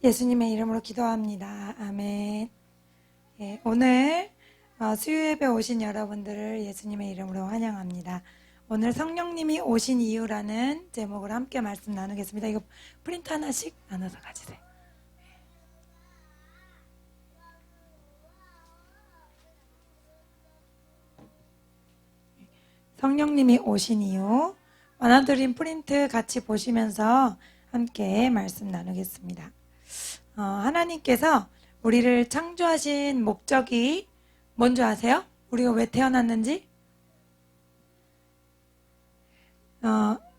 예수님의 이름으로 기도합니다. 아멘. 예, 오늘 수요예배 오신 여러분들을 예수님의 이름으로 환영합니다. 오늘 성령님이 오신 이유라는 제목으로 함께 말씀 나누겠습니다. 이거 프린트 하나씩 나눠서 가지세요. 성령님이 오신 이유, 만화드림 프린트 같이 보시면서 함께 말씀 나누겠습니다. 하나님께서 우리를 창조하신 목적이 뭔지 아세요? 우리가 왜 태어났는지?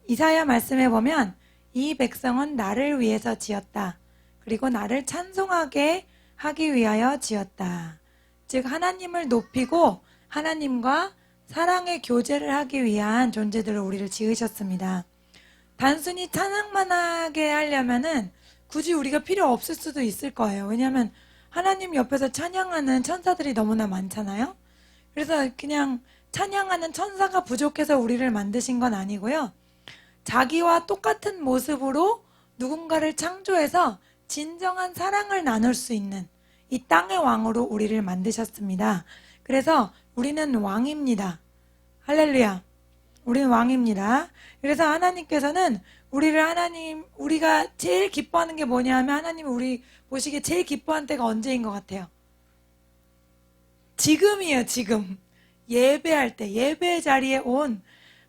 이사야 말씀에 보면 이 백성은 나를 위해서 지었다. 그리고 나를 찬송하게 하기 위하여 지었다. 즉 하나님을 높이고 하나님과 사랑의 교제를 하기 위한 존재들로 우리를 지으셨습니다. 단순히 찬양만 하게 하려면은 굳이 우리가 필요 없을 수도 있을 거예요. 왜냐하면 하나님 옆에서 찬양하는 천사들이 너무나 많잖아요. 그래서 그냥 찬양하는 천사가 부족해서 우리를 만드신 건 아니고요. 자기와 똑같은 모습으로 누군가를 창조해서 진정한 사랑을 나눌 수 있는 이 땅의 왕으로 우리를 만드셨습니다. 그래서 우리는 왕입니다. 할렐루야. 우리는 왕입니다. 그래서 하나님께서는 우리가 제일 기뻐하는 게 뭐냐 하면 하나님이 우리 보시기에 제일 기뻐한 때가 언제인 것 같아요? 지금이에요, 지금. 예배할 때, 예배 자리에 온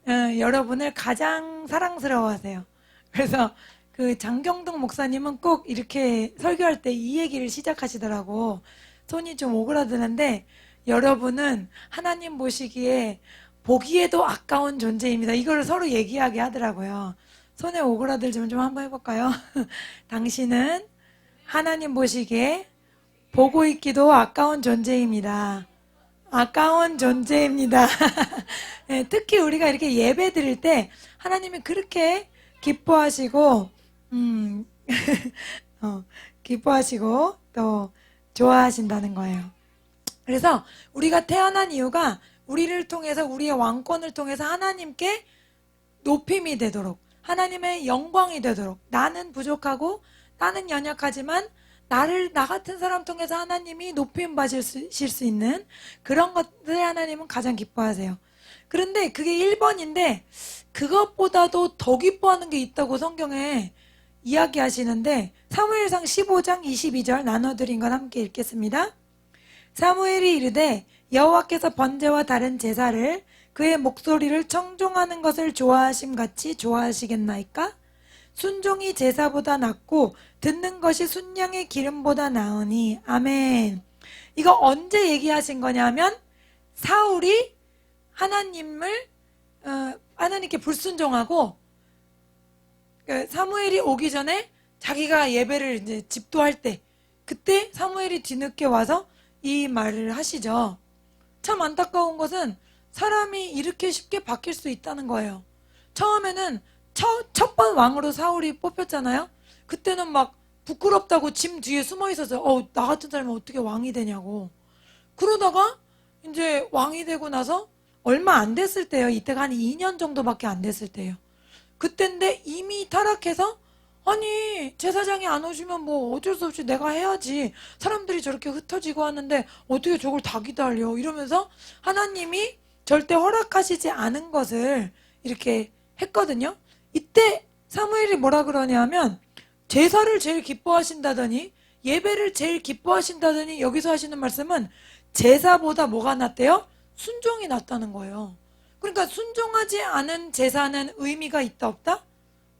여러분을 가장 사랑스러워하세요. 그래서 그 장경동 목사님은 꼭 이렇게 설교할 때 이 얘기를 시작하시더라고. 손이 좀 오그라드는데 여러분은 하나님 보시기에 보기에도 아까운 존재입니다. 이걸 서로 얘기하게 하더라고요. 손에 오그라들지만 좀 한번 해볼까요? 당신은 하나님 보시기에 보고 있기도 아까운 존재입니다. 아까운 존재입니다. 네, 특히 우리가 이렇게 예배 드릴 때 하나님이 그렇게 기뻐하시고 기뻐하시고 또 좋아하신다는 거예요. 그래서 우리가 태어난 이유가 우리를 통해서 우리의 왕권을 통해서 하나님께 높임이 되도록 하나님의 영광이 되도록 나는 부족하고 나는 연약하지만 나 같은 사람 통해서 하나님이 높임 받으실 수 있는 그런 것들 하나님은 가장 기뻐하세요. 그런데 그게 1번인데 그것보다도 더 기뻐하는 게 있다고 성경에 이야기하시는데 사무엘상 15장 22절 나눠드린 건 함께 읽겠습니다. 사무엘이 이르되 여호와께서 번제와 다른 제사를 그의 목소리를 청종하는 것을 좋아하심같이 좋아하시겠나이까? 순종이 제사보다 낫고 듣는 것이 순양의 기름보다 나으니 아멘. 이거 언제 얘기하신 거냐면 사울이 하나님께 불순종하고 사무엘이 오기 전에 자기가 예배를 이제 집도할 때 그때 사무엘이 뒤늦게 와서 이 말을 하시죠. 참 안타까운 것은 사람이 이렇게 쉽게 바뀔 수 있다는 거예요. 처음에는 첫 번 왕으로 사울이 뽑혔잖아요. 그때는 막 부끄럽다고 짐 뒤에 숨어 있어서 나 같은 사람은 어떻게 왕이 되냐고. 그러다가 이제 왕이 되고 나서 얼마 안 됐을 때예요. 이때가 한 2년 정도밖에 안 됐을 때예요. 그때인데 이미 타락해서 아니 제사장이 안 오시면 뭐 어쩔 수 없이 내가 해야지. 사람들이 저렇게 흩어지고 하는데 어떻게 저걸 다 기다려. 이러면서 하나님이 절대 허락하시지 않은 것을 이렇게 했거든요. 이때 사무엘이 뭐라 그러냐면 제사를 제일 기뻐하신다더니 예배를 제일 기뻐하신다더니 여기서 하시는 말씀은 제사보다 뭐가 낫대요? 순종이 낫다는 거예요. 그러니까 순종하지 않은 제사는 의미가 있다 없다?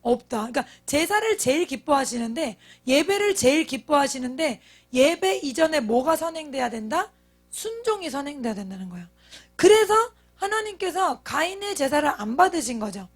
없다. 그러니까 제사를 제일 기뻐하시는데 예배를 제일 기뻐하시는데 예배 이전에 뭐가 선행돼야 된다? 순종이 선행돼야 된다는 거예요. 그래서 하나님께서 가인의 제사를 안 받으신 거죠.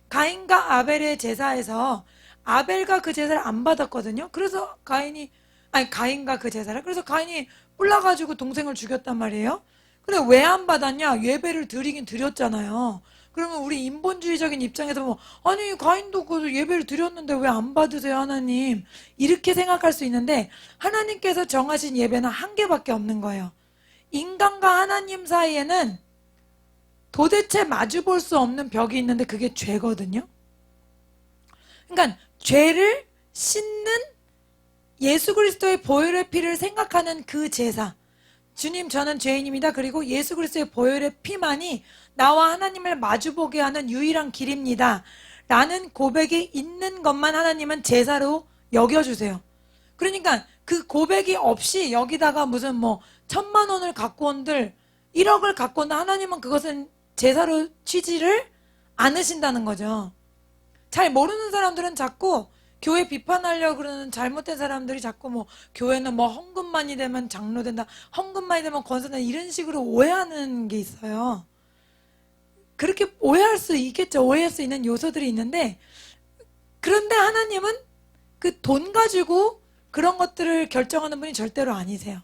가인과 아벨의 제사에서 아벨과 그 제사를 안 받았거든요. 그래서 가인과 그 제사를 그래서 가인이 뿔나가지고 동생을 죽였단 말이에요. 근데 왜 안 받았냐? 예배를 드리긴 드렸잖아요. 그러면 우리 인본주의적인 입장에서 뭐 아니 가인도 그 예배를 드렸는데 왜 안 받으세요 하나님? 이렇게 생각할 수 있는데 하나님께서 정하신 예배는 한 개밖에 없는 거예요. 인간과 하나님 사이에는 도대체 마주볼 수 없는 벽이 있는데 그게 죄거든요. 그러니까 죄를 씻는 예수 그리스도의 보혈의 피를 생각하는 그 제사, 주님 저는 죄인입니다. 그리고 예수 그리스도의 보혈의 피만이 나와 하나님을 마주보게 하는 유일한 길입니다. 라는 고백이 있는 것만 하나님은 제사로 여겨주세요. 그러니까 그 고백이 없이 여기다가 무슨 뭐 1,000,000원을 갖고 온들 1억을 갖고 온다 하나님은 그것은 제사로 취지를 않으신다는 거죠. 잘 모르는 사람들은 자꾸 교회 비판하려고 그러는 잘못된 사람들이 자꾸 뭐 교회는 뭐 헌금만이 되면 장로 된다, 헌금만이 되면 권사 된다 이런 식으로 오해하는 게 있어요. 그렇게 오해할 수 있겠죠. 오해할 수 있는 요소들이 있는데, 그런데 하나님은 그 돈 가지고 그런 것들을 결정하는 분이 절대로 아니세요.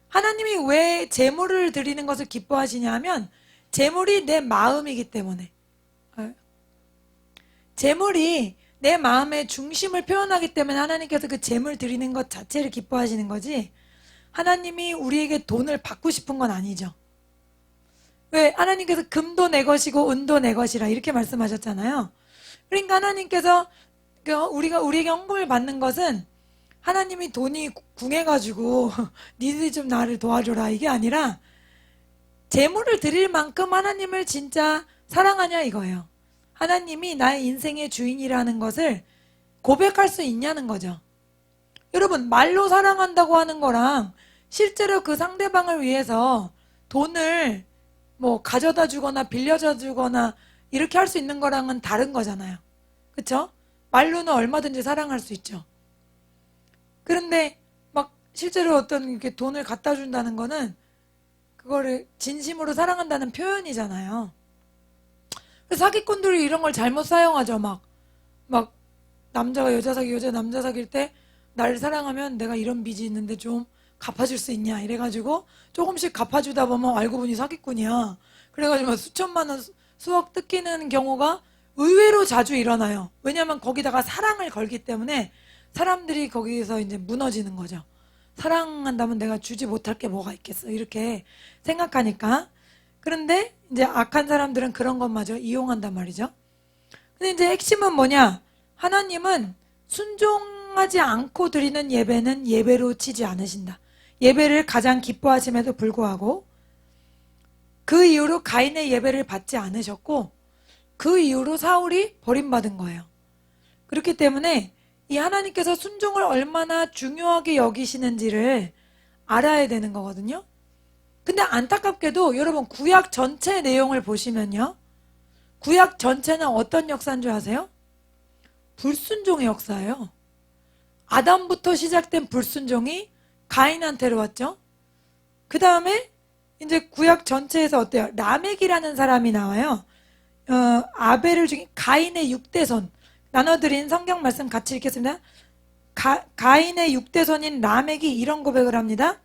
하나님이 왜 제물을 드리는 것을 기뻐하시냐 하면 제물이 내 마음이기 때문에, 제물이 내 마음의 중심을 표현하기 때문에 하나님께서 그 제물 드리는 것 자체를 기뻐하시는 거지, 하나님이 우리에게 돈을 받고 싶은 건 아니죠. 왜? 하나님께서 금도 내 것이고 은도 내 것이라 이렇게 말씀하셨잖아요. 그러니까 하나님께서 우리에게 헌금을 받는 것은 하나님이 돈이 궁해가지고 니들이 좀 나를 도와줘라 이게 아니라 제물을 드릴 만큼 하나님을 진짜 사랑하냐 이거예요. 하나님이 나의 인생의 주인이라는 것을 고백할 수 있냐는 거죠. 여러분, 말로 사랑한다고 하는 거랑 실제로 그 상대방을 위해서 돈을 뭐 가져다 주거나 빌려줘 주거나 이렇게 할 수 있는 거랑은 다른 거잖아요. 그쵸? 말로는 얼마든지 사랑할 수 있죠. 그런데 막 실제로 어떤 이렇게 돈을 갖다 준다는 거는 그거를 진심으로 사랑한다는 표현이잖아요. 사기꾼들이 이런 걸 잘못 사용하죠. 막 남자가 여자 사귀고 여자 남자 사귈 때 나를 사랑하면 내가 이런 빚이 있는데 좀 갚아줄 수 있냐 이래가지고 조금씩 갚아주다 보면 알고 보니 사기꾼이야. 그래가지고 수천만 원 수억 뜯기는 경우가 의외로 자주 일어나요. 왜냐하면 거기다가 사랑을 걸기 때문에 사람들이 거기서 이제 무너지는 거죠. 사랑한다면 내가 주지 못할 게 뭐가 있겠어 이렇게 생각하니까. 그런데 이제 악한 사람들은 그런 것마저 이용한단 말이죠. 근데 이제 핵심은 뭐냐? 하나님은 순종하지 않고 드리는 예배는 예배로 치지 않으신다. 예배를 가장 기뻐하심에도 불구하고 그 이후로 가인의 예배를 받지 않으셨고 그 이후로 사울이 버림받은 거예요. 그렇기 때문에 이 하나님께서 순종을 얼마나 중요하게 여기시는지를 알아야 되는 거거든요. 근데 안타깝게도 여러분 구약 전체 내용을 보시면요. 구약 전체는 어떤 역사인 줄 아세요? 불순종의 역사예요. 아담부터 시작된 불순종이 가인한테로 왔죠. 그 다음에 이제 구약 전체에서 어때요? 라멕이라는 사람이 나와요. 아벨을 죽인 가인의 6대손. 나눠드린 성경 말씀 같이 읽겠습니다. 가인의 6대손인 라멕이 이런 고백을 합니다.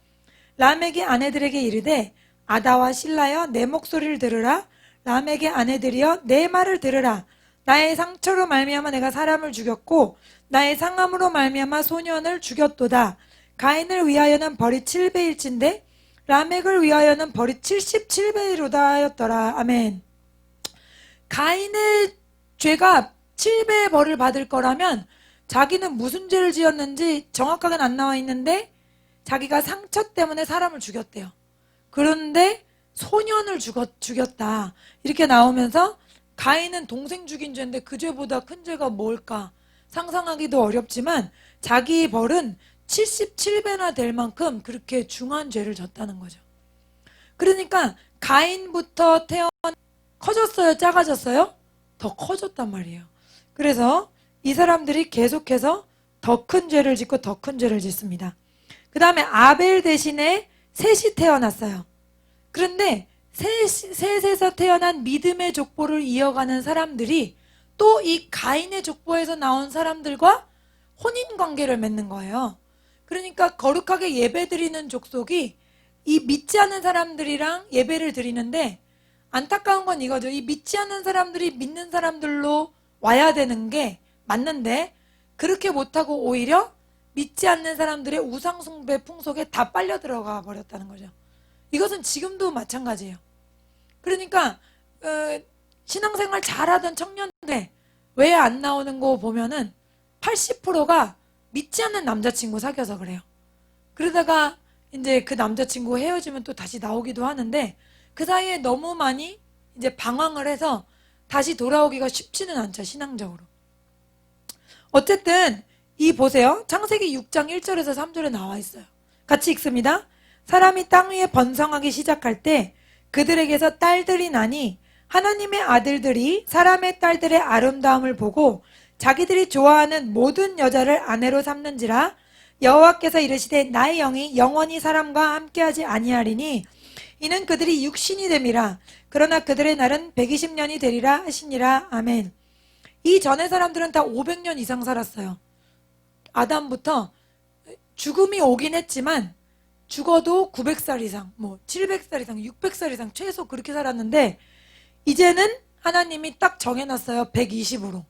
라멕이 아내들에게 이르되 아다와 실라여 내 목소리를 들으라. 라멕의 아내들이여 내 말을 들으라. 나의 상처로 말미암아 내가 사람을 죽였고 나의 상함으로 말미암아 소년을 죽였도다. 가인을 위하여는 벌이 7배일진데 라멕을 위하여는 벌이 77배이로다 하였더라. 아멘. 가인의 죄가 7배의 벌을 받을 거라면 자기는 무슨 죄를 지었는지 정확하게는 안 나와 있는데 자기가 상처 때문에 사람을 죽였대요. 그런데 소년을 죽였다. 이렇게 나오면서 가인은 동생 죽인 죄인데 그 죄보다 큰 죄가 뭘까? 상상하기도 어렵지만 자기 벌은 77배나 될 만큼 그렇게 중한 죄를 졌다는 거죠. 그러니까 가인부터 커졌어요? 작아졌어요? 더 커졌단 말이에요. 그래서 이 사람들이 계속해서 더 큰 죄를 짓고 더 큰 죄를 짓습니다. 그 다음에 아벨 대신에 셋이 태어났어요. 그런데 셋에서 태어난 믿음의 족보를 이어가는 사람들이 또 이 가인의 족보에서 나온 사람들과 혼인관계를 맺는 거예요. 그러니까 거룩하게 예배드리는 족속이 이 믿지 않는 사람들이랑 예배를 드리는데 안타까운 건 이거죠. 이 믿지 않는 사람들이 믿는 사람들로 와야 되는 게 맞는데 그렇게 못하고 오히려 믿지 않는 사람들의 우상숭배 풍속에 다 빨려 들어가 버렸다는 거죠. 이것은 지금도 마찬가지예요. 그러니까 신앙생활 잘하던 청년들 왜 안 나오는 거 보면은 80%가 믿지 않는 남자친구 사귀어서 그래요. 그러다가 이제 그 남자친구 헤어지면 또 다시 나오기도 하는데 그 사이에 너무 많이 이제 방황을 해서 다시 돌아오기가 쉽지는 않죠, 신앙적으로. 어쨌든 이 보세요. 창세기 6장 1절에서 3절에 나와 있어요. 같이 읽습니다. 사람이 땅 위에 번성하기 시작할 때 그들에게서 딸들이 나니 하나님의 아들들이 사람의 딸들의 아름다움을 보고 자기들이 좋아하는 모든 여자를 아내로 삼는지라. 여호와께서 이르시되 나의 영이 영원히 사람과 함께하지 아니하리니 이는 그들이 육신이 됨이라. 그러나 그들의 날은 120년이 되리라 하시니라. 아멘. 이 전의 사람들은 다 500년 이상 살았어요. 아담부터 죽음이 오긴 했지만 죽어도 900살 이상, 700살 이상, 600살 이상 최소 그렇게 살았는데 이제는 하나님이 딱 정해놨어요. 120으로.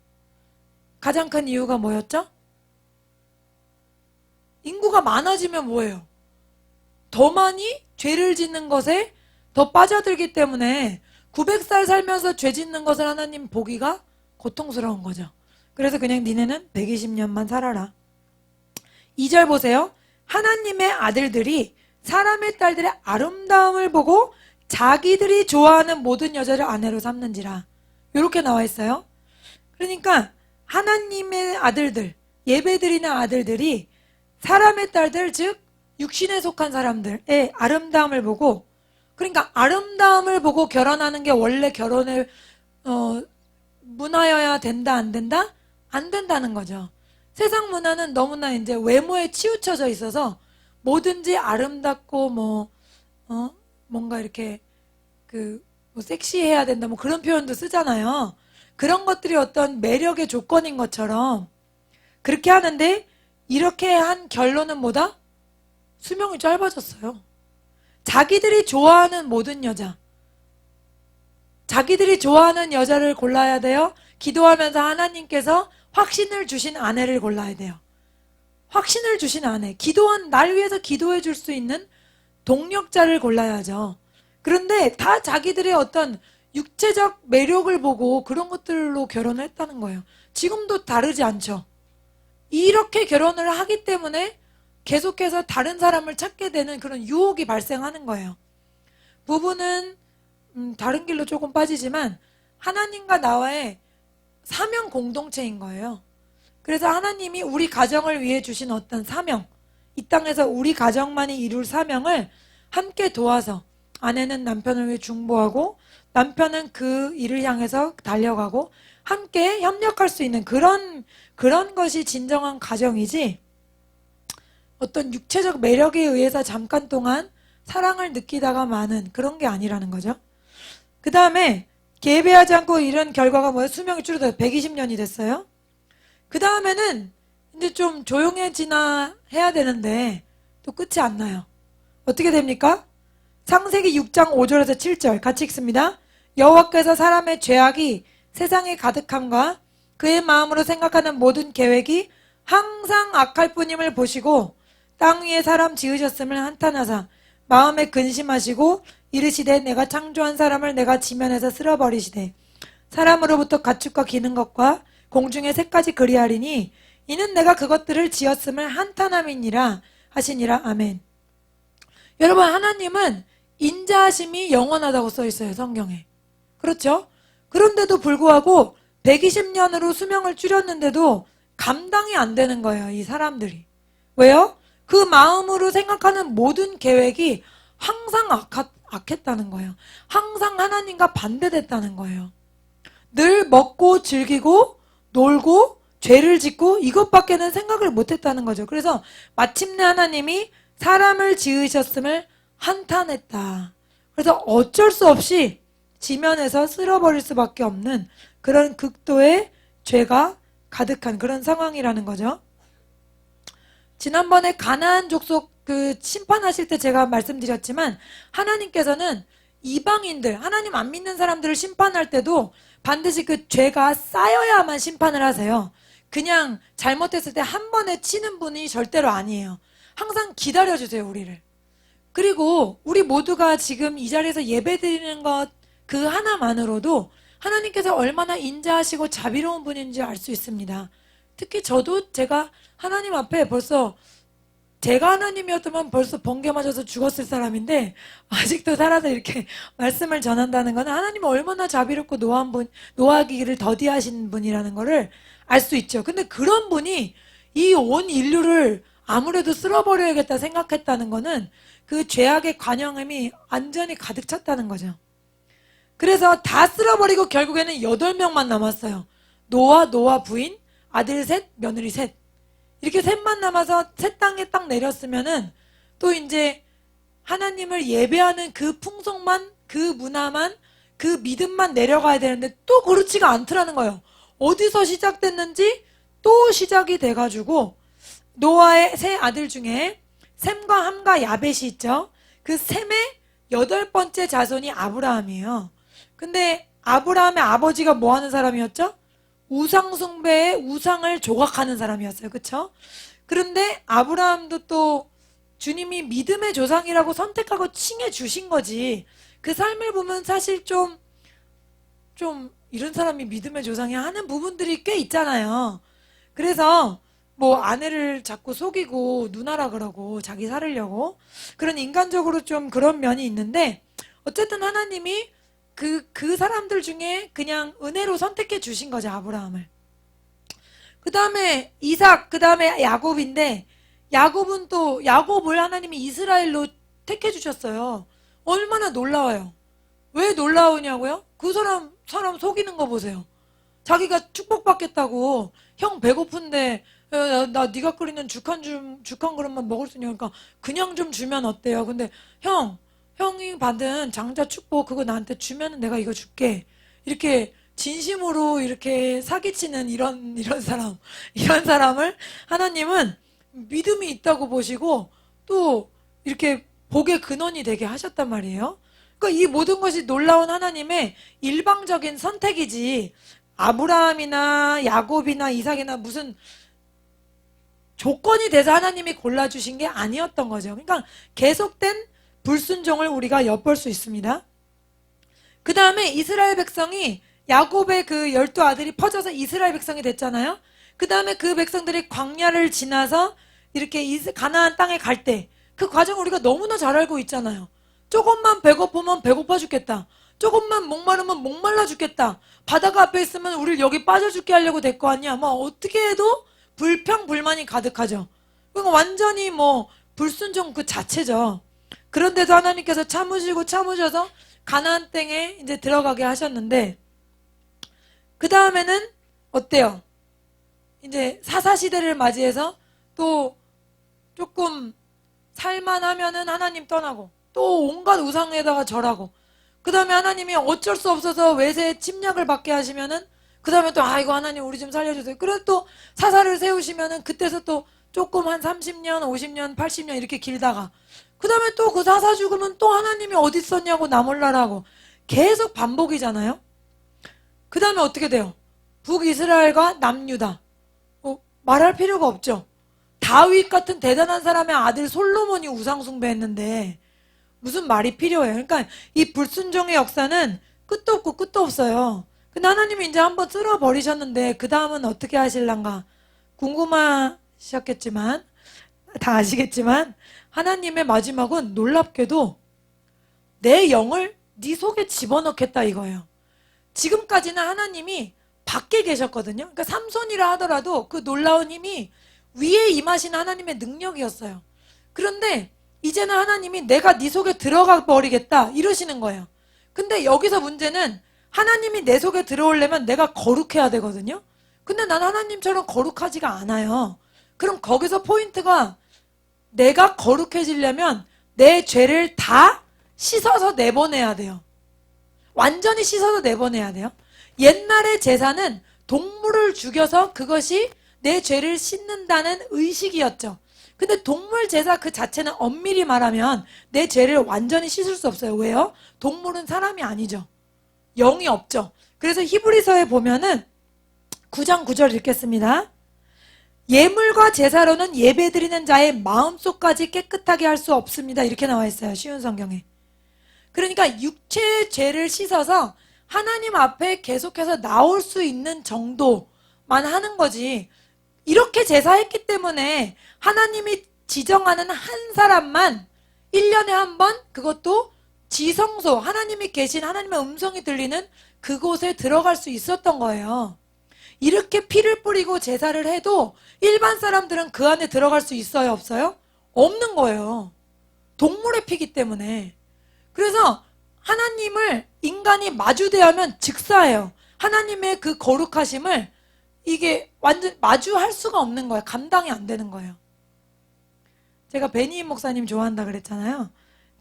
가장 큰 이유가 뭐였죠? 인구가 많아지면 뭐예요? 더 많이 죄를 짓는 것에 더 빠져들기 때문에 900살 살면서 죄 짓는 것을 하나님 보기가 고통스러운 거죠. 그래서 그냥 니네는 120년만 살아라. 2절 보세요. 하나님의 아들들이 사람의 딸들의 아름다움을 보고 자기들이 좋아하는 모든 여자를 아내로 삼는지라. 이렇게 나와 있어요. 그러니까 하나님의 아들들, 예배드리는 아들들이 사람의 딸들, 즉 육신에 속한 사람들의 아름다움을 보고, 그러니까 아름다움을 보고 결혼하는 게 원래 결혼의 문화여야 된다, 안 된다? 안 된다는 거죠. 세상 문화는 너무나 이제 외모에 치우쳐져 있어서 뭐든지 아름답고 뭔가 이렇게 섹시해야 된다, 그런 표현도 쓰잖아요. 그런 것들이 어떤 매력의 조건인 것처럼 그렇게 하는데 이렇게 한 결론은 뭐다? 수명이 짧아졌어요. 자기들이 좋아하는 모든 여자, 자기들이 좋아하는 여자를 골라야 돼요. 기도하면서 하나님께서 확신을 주신 아내를 골라야 돼요. 확신을 주신 아내, 날 위해서 기도해 줄 수 있는 동력자를 골라야죠. 그런데 다 자기들의 어떤 육체적 매력을 보고 그런 것들로 결혼을 했다는 거예요. 지금도 다르지 않죠. 이렇게 결혼을 하기 때문에 계속해서 다른 사람을 찾게 되는 그런 유혹이 발생하는 거예요. 부부는 다른 길로 조금 빠지지만 하나님과 나와의 사명 공동체인 거예요. 그래서 하나님이 우리 가정을 위해 주신 어떤 사명, 이 땅에서 우리 가정만이 이룰 사명을 함께 도와서 아내는 남편을 위해 중보하고 남편은 그 일을 향해서 달려가고 함께 협력할 수 있는 그런 것이 진정한 가정이지, 어떤 육체적 매력에 의해서 잠깐 동안 사랑을 느끼다가 마는 그런 게 아니라는 거죠. 그 다음에 예배하지 않고 이런 결과가 뭐예요? 수명이 줄어들어서 120년이 됐어요. 그 다음에는 이제 좀 조용해지나 해야 되는데 또 끝이 안 나요. 어떻게 됩니까? 창세기 6장 5절에서 7절 같이 읽습니다. 여호와께서 사람의 죄악이 세상에 가득함과 그의 마음으로 생각하는 모든 계획이 항상 악할 뿐임을 보시고 땅 위에 사람 지으셨음을 한탄하사 마음에 근심하시고 이르시되 내가 창조한 사람을 내가 지면에서 쓸어버리시되 사람으로부터 가축과 기는 것과 공중의 새까지 그리하리니 이는 내가 그것들을 지었음을 한탄함이니라 하시니라. 아멘. 여러분, 하나님은 인자하심이 영원하다고 써 있어요, 성경에. 그렇죠? 그런데도 불구하고 120년으로 수명을 줄였는데도 감당이 안 되는 거예요, 이 사람들이. 왜요? 그 마음으로 생각하는 모든 계획이 항상 악했다는 거예요. 항상 하나님과 반대됐다는 거예요. 늘 먹고 즐기고 놀고 죄를 짓고 이것밖에는 생각을 못했다는 거죠. 그래서 마침내 하나님이 사람을 지으셨음을 한탄했다. 그래서 어쩔 수 없이 지면에서 쓸어버릴 수밖에 없는 그런 극도의 죄가 가득한 그런 상황이라는 거죠. 지난번에 가나안 족속 심판하실 때 제가 말씀드렸지만 하나님께서는 이방인들, 하나님 안 믿는 사람들을 심판할 때도 반드시 그 죄가 쌓여야만 심판을 하세요. 그냥 잘못했을 때 한 번에 치는 분이 절대로 아니에요. 항상 기다려주세요, 우리를. 그리고 우리 모두가 지금 이 자리에서 예배드리는 것 그 하나만으로도 하나님께서 얼마나 인자하시고 자비로운 분인지 알 수 있습니다. 특히 저도 제가 하나님 앞에 벌써 제가 하나님이었다면 벌써 번개 맞아서 죽었을 사람인데 아직도 살아서 이렇게 말씀을 전한다는 것은 하나님은 얼마나 자비롭고 노하기를 더디하신 분이라는 것을 알 수 있죠. 근데 그런 분이 이 온 인류를 아무래도 쓸어버려야겠다 생각했다는 것은 그 죄악의 관영함이 완전히 가득 찼다는 거죠. 그래서 다 쓸어버리고 결국에는 8명만 남았어요. 노아 부인, 아들 셋, 며느리 셋. 이렇게 셋만 남아서 새 땅에 딱 내렸으면은 또 이제 하나님을 예배하는 그 풍속만, 그 문화만, 그 믿음만 내려가야 되는데 또 그렇지가 않더라는 거예요. 어디서 시작됐는지 또 시작이 돼가지고 노아의 세 아들 중에 셈과 함과 야벳이 있죠. 그 셈의 8번째 자손이 아브라함이에요. 근데 아브라함의 아버지가 뭐 하는 사람이었죠? 우상 숭배에 우상을 조각하는 사람이었어요. 그쵸? 그런데 아브라함도 또 주님이 믿음의 조상이라고 선택하고 칭해 주신 거지. 그 삶을 보면 사실 좀 이런 사람이 믿음의 조상이 하는 부분들이 꽤 있잖아요. 그래서 뭐 아내를 자꾸 속이고 누나라 그러고 자기 살으려고 그런 인간적으로 좀 그런 면이 있는데 어쨌든 하나님이 그 사람들 중에 그냥 은혜로 선택해 주신 거죠, 아브라함을. 그 다음에 이삭, 그 다음에 야곱인데, 야곱을 하나님이 이스라엘로 택해 주셨어요. 얼마나 놀라워요. 왜 놀라우냐고요? 그 사람 속이는 거 보세요. 자기가 축복받겠다고, 형 배고픈데, 나 네가 끓이는 죽 한 그릇만 먹을 수 있냐니까, 그냥 좀 주면 어때요? 근데, 형이 받은 장자 축복 그거 나한테 주면은 내가 이거 줄게. 이렇게 진심으로 이렇게 사기치는 이런 사람을 하나님은 믿음이 있다고 보시고 또 이렇게 복의 근원이 되게 하셨단 말이에요. 그러니까 이 모든 것이 놀라운 하나님의 일방적인 선택이지 아브라함이나 야곱이나 이삭이나 무슨 조건이 돼서 하나님이 골라주신 게 아니었던 거죠. 그러니까 계속된 불순종을 우리가 엿볼 수 있습니다. 그 다음에 이스라엘 백성이 야곱의 그 12아들이 퍼져서 이스라엘 백성이 됐잖아요. 그 다음에 그 백성들이 광야를 지나서 이렇게 가나안 땅에 갈 때 그 과정 우리가 너무나 잘 알고 있잖아요. 조금만 배고프면 배고파 죽겠다. 조금만 목마르면 목말라 죽겠다. 바다가 앞에 있으면 우리를 여기 빠져 죽게 하려고 될 거 아니야. 뭐 어떻게 해도 불평불만이 가득하죠. 그러니까 완전히 뭐 불순종 그 자체죠. 그런데도 하나님께서 참으셔서 가나안 땅에 이제 들어가게 하셨는데 그 다음에는 어때요? 이제 사사시대를 맞이해서 또 조금 살만하면은 하나님 떠나고 또 온갖 우상에다가 절하고 그 다음에 하나님이 어쩔 수 없어서 외세 침략을 받게 하시면은 그 다음에 또 아이고 하나님 우리 좀 살려주세요. 그래서 또 사사를 세우시면은 그때서 또 조금 한 30년, 50년, 80년 이렇게 길다가 그 다음에 또 그 사사 죽으면 또 하나님이 어디 있었냐고 나 몰라라고 계속 반복이잖아요. 그 다음에 어떻게 돼요? 북이스라엘과 남유다. 말할 필요가 없죠. 다윗 같은 대단한 사람의 아들 솔로몬이 우상 숭배했는데 무슨 말이 필요해요. 그러니까 이 불순종의 역사는 끝도 없고 끝도 없어요. 근데 하나님이 이제 한번 쓸어버리셨는데 그 다음은 어떻게 하실란가 궁금하셨겠지만 다 아시겠지만 하나님의 마지막은 놀랍게도 내 영을 네 속에 집어넣겠다 이거예요. 지금까지는 하나님이 밖에 계셨거든요. 그러니까 삼손이라 하더라도 그 놀라운 힘이 위에 임하신 하나님의 능력이었어요. 그런데 이제는 하나님이 내가 네 속에 들어가 버리겠다 이러시는 거예요. 근데 여기서 문제는 하나님이 내 속에 들어오려면 내가 거룩해야 되거든요. 근데 난 하나님처럼 거룩하지가 않아요. 그럼 거기서 포인트가 내가 거룩해지려면 내 죄를 다 씻어서 내보내야 돼요. 완전히 씻어서 내보내야 돼요. 옛날의 제사는 동물을 죽여서 그것이 내 죄를 씻는다는 의식이었죠. 근데 동물 제사 그 자체는 엄밀히 말하면 내 죄를 완전히 씻을 수 없어요. 왜요? 동물은 사람이 아니죠. 영이 없죠. 그래서 히브리서에 보면은 9장 9절 읽겠습니다. 예물과 제사로는 예배드리는 자의 마음속까지 깨끗하게 할 수 없습니다. 이렇게 나와 있어요. 쉬운 성경에. 그러니까 육체의 죄를 씻어서 하나님 앞에 계속해서 나올 수 있는 정도만 하는 거지 이렇게 제사했기 때문에 하나님이 지정하는 한 사람만 1년에 한 번, 그것도 지성소, 하나님이 계신 하나님의 음성이 들리는 그곳에 들어갈 수 있었던 거예요. 이렇게 피를 뿌리고 제사를 해도 일반 사람들은 그 안에 들어갈 수 있어요, 없어요? 없는 거예요. 동물의 피기 때문에. 그래서 하나님을 인간이 마주대하면 즉사해요. 하나님의 그 거룩하심을 이게 완전 마주할 수가 없는 거예요. 감당이 안 되는 거예요. 제가 베니임 목사님 좋아한다 그랬잖아요.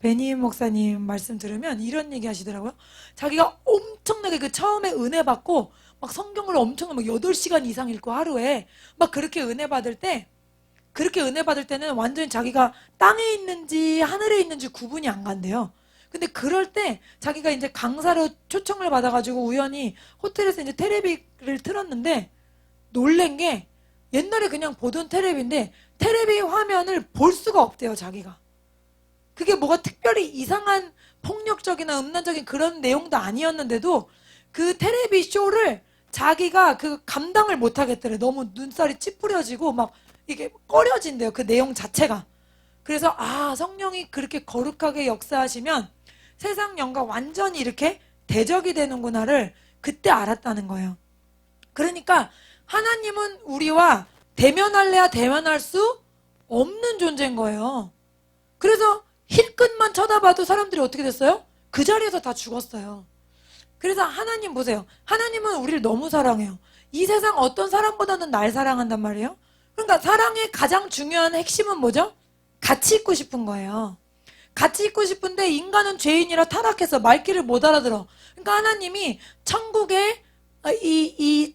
베니임 목사님 말씀 들으면 이런 얘기 하시더라고요. 자기가 엄청나게 그 처음에 은혜 받고 막 성경을 엄청나게 막 8시간 이상 읽고 하루에 막 그렇게 은혜 받을 때는 완전히 자기가 땅에 있는지 하늘에 있는지 구분이 안 간대요. 근데 그럴 때 자기가 이제 강사로 초청을 받아가지고 우연히 호텔에서 이제 테레비를 틀었는데 놀란 게 옛날에 그냥 보던 테레비인데 테레비 화면을 볼 수가 없대요, 자기가. 그게 뭐가 특별히 이상한 폭력적이나 음란적인 그런 내용도 아니었는데도 그 테레비 쇼를 자기가 그 감당을 못 하겠더래. 너무 눈살이 찌푸려지고 막 이게 꺼려진대요, 그 내용 자체가. 그래서 성령이 그렇게 거룩하게 역사하시면 세상 영과 완전히 이렇게 대적이 되는구나를 그때 알았다는 거예요. 그러니까 하나님은 우리와 대면할래야 대면할 수 없는 존재인 거예요. 그래서 힐끗만 쳐다봐도 사람들이 어떻게 됐어요? 그 자리에서 다 죽었어요. 그래서 하나님 보세요. 하나님은 우리를 너무 사랑해요. 이 세상 어떤 사람보다는 날 사랑한단 말이에요. 그러니까 사랑의 가장 중요한 핵심은 뭐죠? 같이 있고 싶은 거예요. 같이 있고 싶은데 인간은 죄인이라 타락해서 말귀를 못 알아들어. 그러니까 하나님이 천국의 이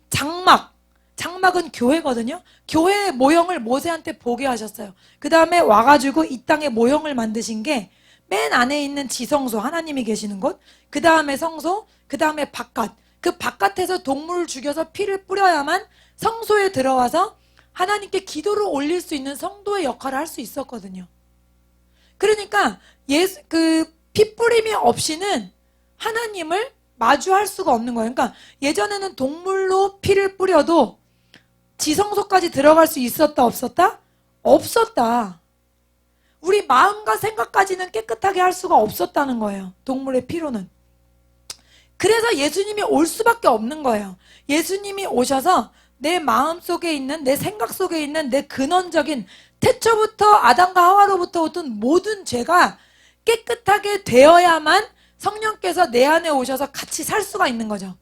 장막은 교회거든요. 교회의 모형을 모세한테 보게 하셨어요. 그 다음에 와가지고 이 땅에 모형을 만드신 게 맨 안에 있는 지성소, 하나님이 계시는 곳, 그 다음에 성소, 그 다음에 바깥. 그 바깥에서 동물을 죽여서 피를 뿌려야만 성소에 들어와서 하나님께 기도를 올릴 수 있는 성도의 역할을 할 수 있었거든요. 그러니까 그 피뿌림이 없이는 하나님을 마주할 수가 없는 거예요. 그러니까 예전에는 동물로 피를 뿌려도 지성소까지 들어갈 수 있었다, 없었다? 없었다. 우리 마음과 생각까지는 깨끗하게 할 수가 없었다는 거예요. 동물의 피로는. 그래서 예수님이 올 수밖에 없는 거예요. 예수님이 오셔서 내 마음 속에 있는, 내 생각 속에 있는 내 근원적인 태초부터 아담과 하와로부터 오던 모든 죄가 깨끗하게 되어야만 성령께서 내 안에 오셔서 같이 살 수가 있는 거죠.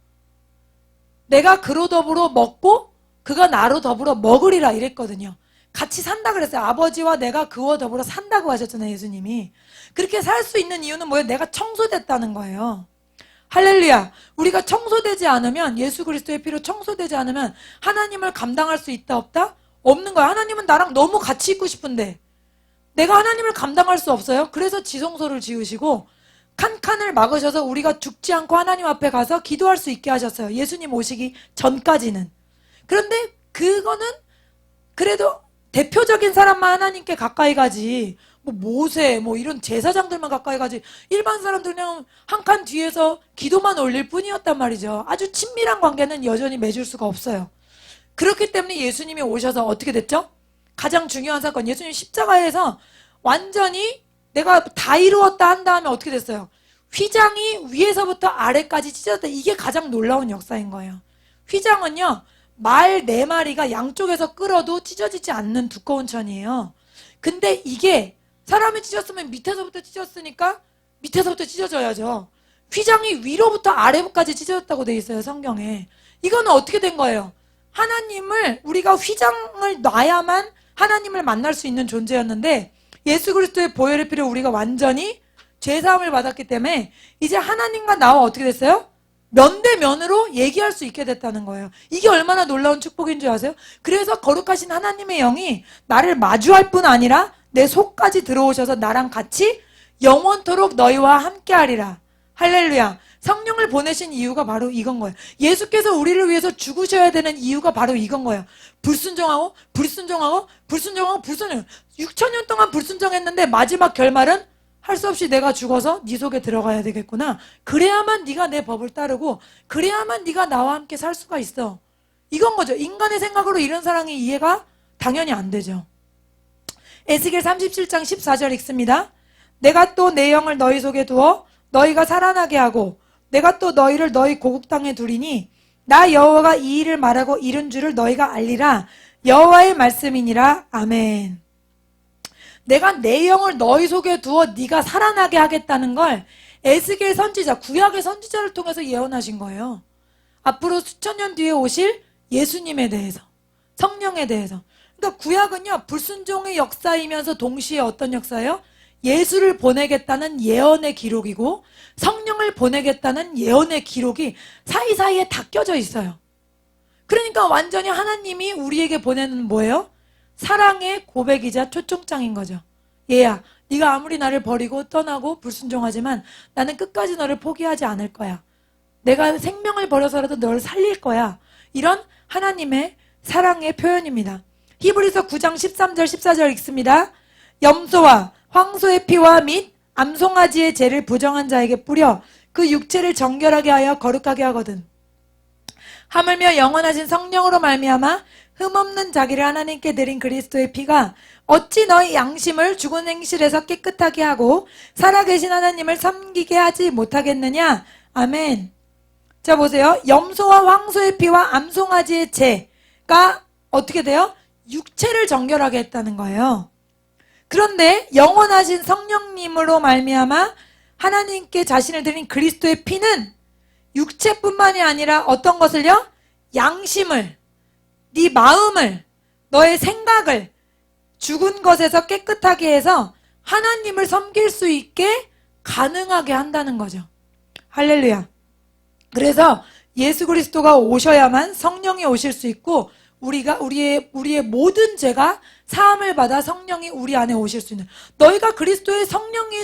내가 그로 더불어 먹고 그가 나로 더불어 먹으리라 이랬거든요. 같이 산다 그랬어요. 아버지와 내가 그와 더불어 산다고 하셨잖아요, 예수님이. 그렇게 살 수 있는 이유는 뭐예요? 내가 청소됐다는 거예요. 할렐루야. 우리가 청소되지 않으면, 예수 그리스도의 피로 청소되지 않으면 하나님을 감당할 수 있다, 없다? 없는 거야. 하나님은 나랑 너무 같이 있고 싶은데 내가 하나님을 감당할 수 없어요. 그래서 지성소를 지으시고 칸칸을 막으셔서 우리가 죽지 않고 하나님 앞에 가서 기도할 수 있게 하셨어요. 예수님 오시기 전까지는. 그런데 그거는 그래도 대표적인 사람만 하나님께 가까이 가지, 뭐 모세 뭐 이런 제사장들만 가까이 가지, 일반 사람들은 그냥 한 칸 뒤에서 기도만 올릴 뿐이었단 말이죠. 아주 친밀한 관계는 여전히 맺을 수가 없어요. 그렇기 때문에 예수님이 오셔서 어떻게 됐죠? 가장 중요한 사건, 예수님 십자가에서 완전히 내가 다 이루었다 한 다음에 어떻게 됐어요? 휘장이 위에서부터 아래까지 찢어졌다. 이게 가장 놀라운 역사인 거예요. 휘장은요, 말 4마리가 양쪽에서 끌어도 찢어지지 않는 두꺼운 천이에요. 근데 이게 사람이 찢었으면 밑에서부터 찢었으니까 밑에서부터 찢어져야죠. 휘장이 위로부터 아래까지 찢어졌다고 돼 있어요, 성경에. 이거는 어떻게 된 거예요? 하나님을, 우리가 휘장을 놔야만 하나님을 만날 수 있는 존재였는데 예수 그리스도의 보혈의 피로 우리가 완전히 죄사함을 받았기 때문에 이제 하나님과 나와 어떻게 됐어요? 면대면으로 얘기할 수 있게 됐다는 거예요. 이게 얼마나 놀라운 축복인 줄 아세요? 그래서 거룩하신 하나님의 영이 나를 마주할 뿐 아니라 내 속까지 들어오셔서 나랑 같이 영원토록 너희와 함께하리라. 할렐루야. 성령을 보내신 이유가 바로 이건 거예요. 예수께서 우리를 위해서 죽으셔야 되는 이유가 바로 이건 거예요. 불순종. 6,000년 동안 불순종했는데 마지막 결말은 할 수 없이 내가 죽어서 네 속에 들어가야 되겠구나. 그래야만 네가 내 법을 따르고 그래야만 네가 나와 함께 살 수가 있어. 이건 거죠. 인간의 생각으로 이런 사랑이 이해가 당연히 안 되죠. 에스겔 37장 14절 읽습니다. 내가 또 내 영을 너희 속에 두어 너희가 살아나게 하고 내가 또 너희를 너희 고국 땅에 두리니 나 여호와가 이 일을 말하고 이룬 줄을 너희가 알리라. 여호와의 말씀이니라. 아멘. 내가 내 영을 너희 속에 두어 네가 살아나게 하겠다는 걸 에스겔 선지자, 구약의 선지자를 통해서 예언하신 거예요. 앞으로 수천 년 뒤에 오실 예수님에 대해서, 성령에 대해서. 그러니까 구약은요, 불순종의 역사이면서 동시에 어떤 역사예요? 예수를 보내겠다는 예언의 기록이고 성령을 보내겠다는 예언의 기록이 사이사이에 다 껴져 있어요. 그러니까 완전히 하나님이 우리에게 보내는 뭐예요? 사랑의 고백이자 초청장인 거죠. 얘야, 네가 아무리 나를 버리고 떠나고 불순종하지만 나는 끝까지 너를 포기하지 않을 거야. 내가 생명을 버려서라도 너를 살릴 거야. 이런 하나님의 사랑의 표현입니다. 히브리서 9장 13절 14절 읽습니다. 염소와 황소의 피와 및 암송아지의 죄를 부정한 자에게 뿌려 그 육체를 정결하게 하여 거룩하게 하거든. 하물며 영원하신 성령으로 말미암아 흠없는 자기를 하나님께 드린 그리스도의 피가 어찌 너희 양심을 죽은 행실에서 깨끗하게 하고 살아계신 하나님을 섬기게 하지 못하겠느냐. 아멘. 자 보세요. 염소와 황소의 피와 암송아지의 죄가 어떻게 돼요? 육체를 정결하게 했다는 거예요. 그런데 영원하신 성령님으로 말미암아 하나님께 자신을 드린 그리스도의 피는 육체뿐만이 아니라 어떤 것을요? 양심을, 네 마음을, 너의 생각을 죽은 것에서 깨끗하게 해서 하나님을 섬길 수 있게 가능하게 한다는 거죠. 할렐루야. 그래서 예수 그리스도가 오셔야만 성령이 오실 수 있고 우리의 모든 죄가 사함을 받아 성령이 우리 안에 오실 수 있는, 너희가 그리스도의 성령이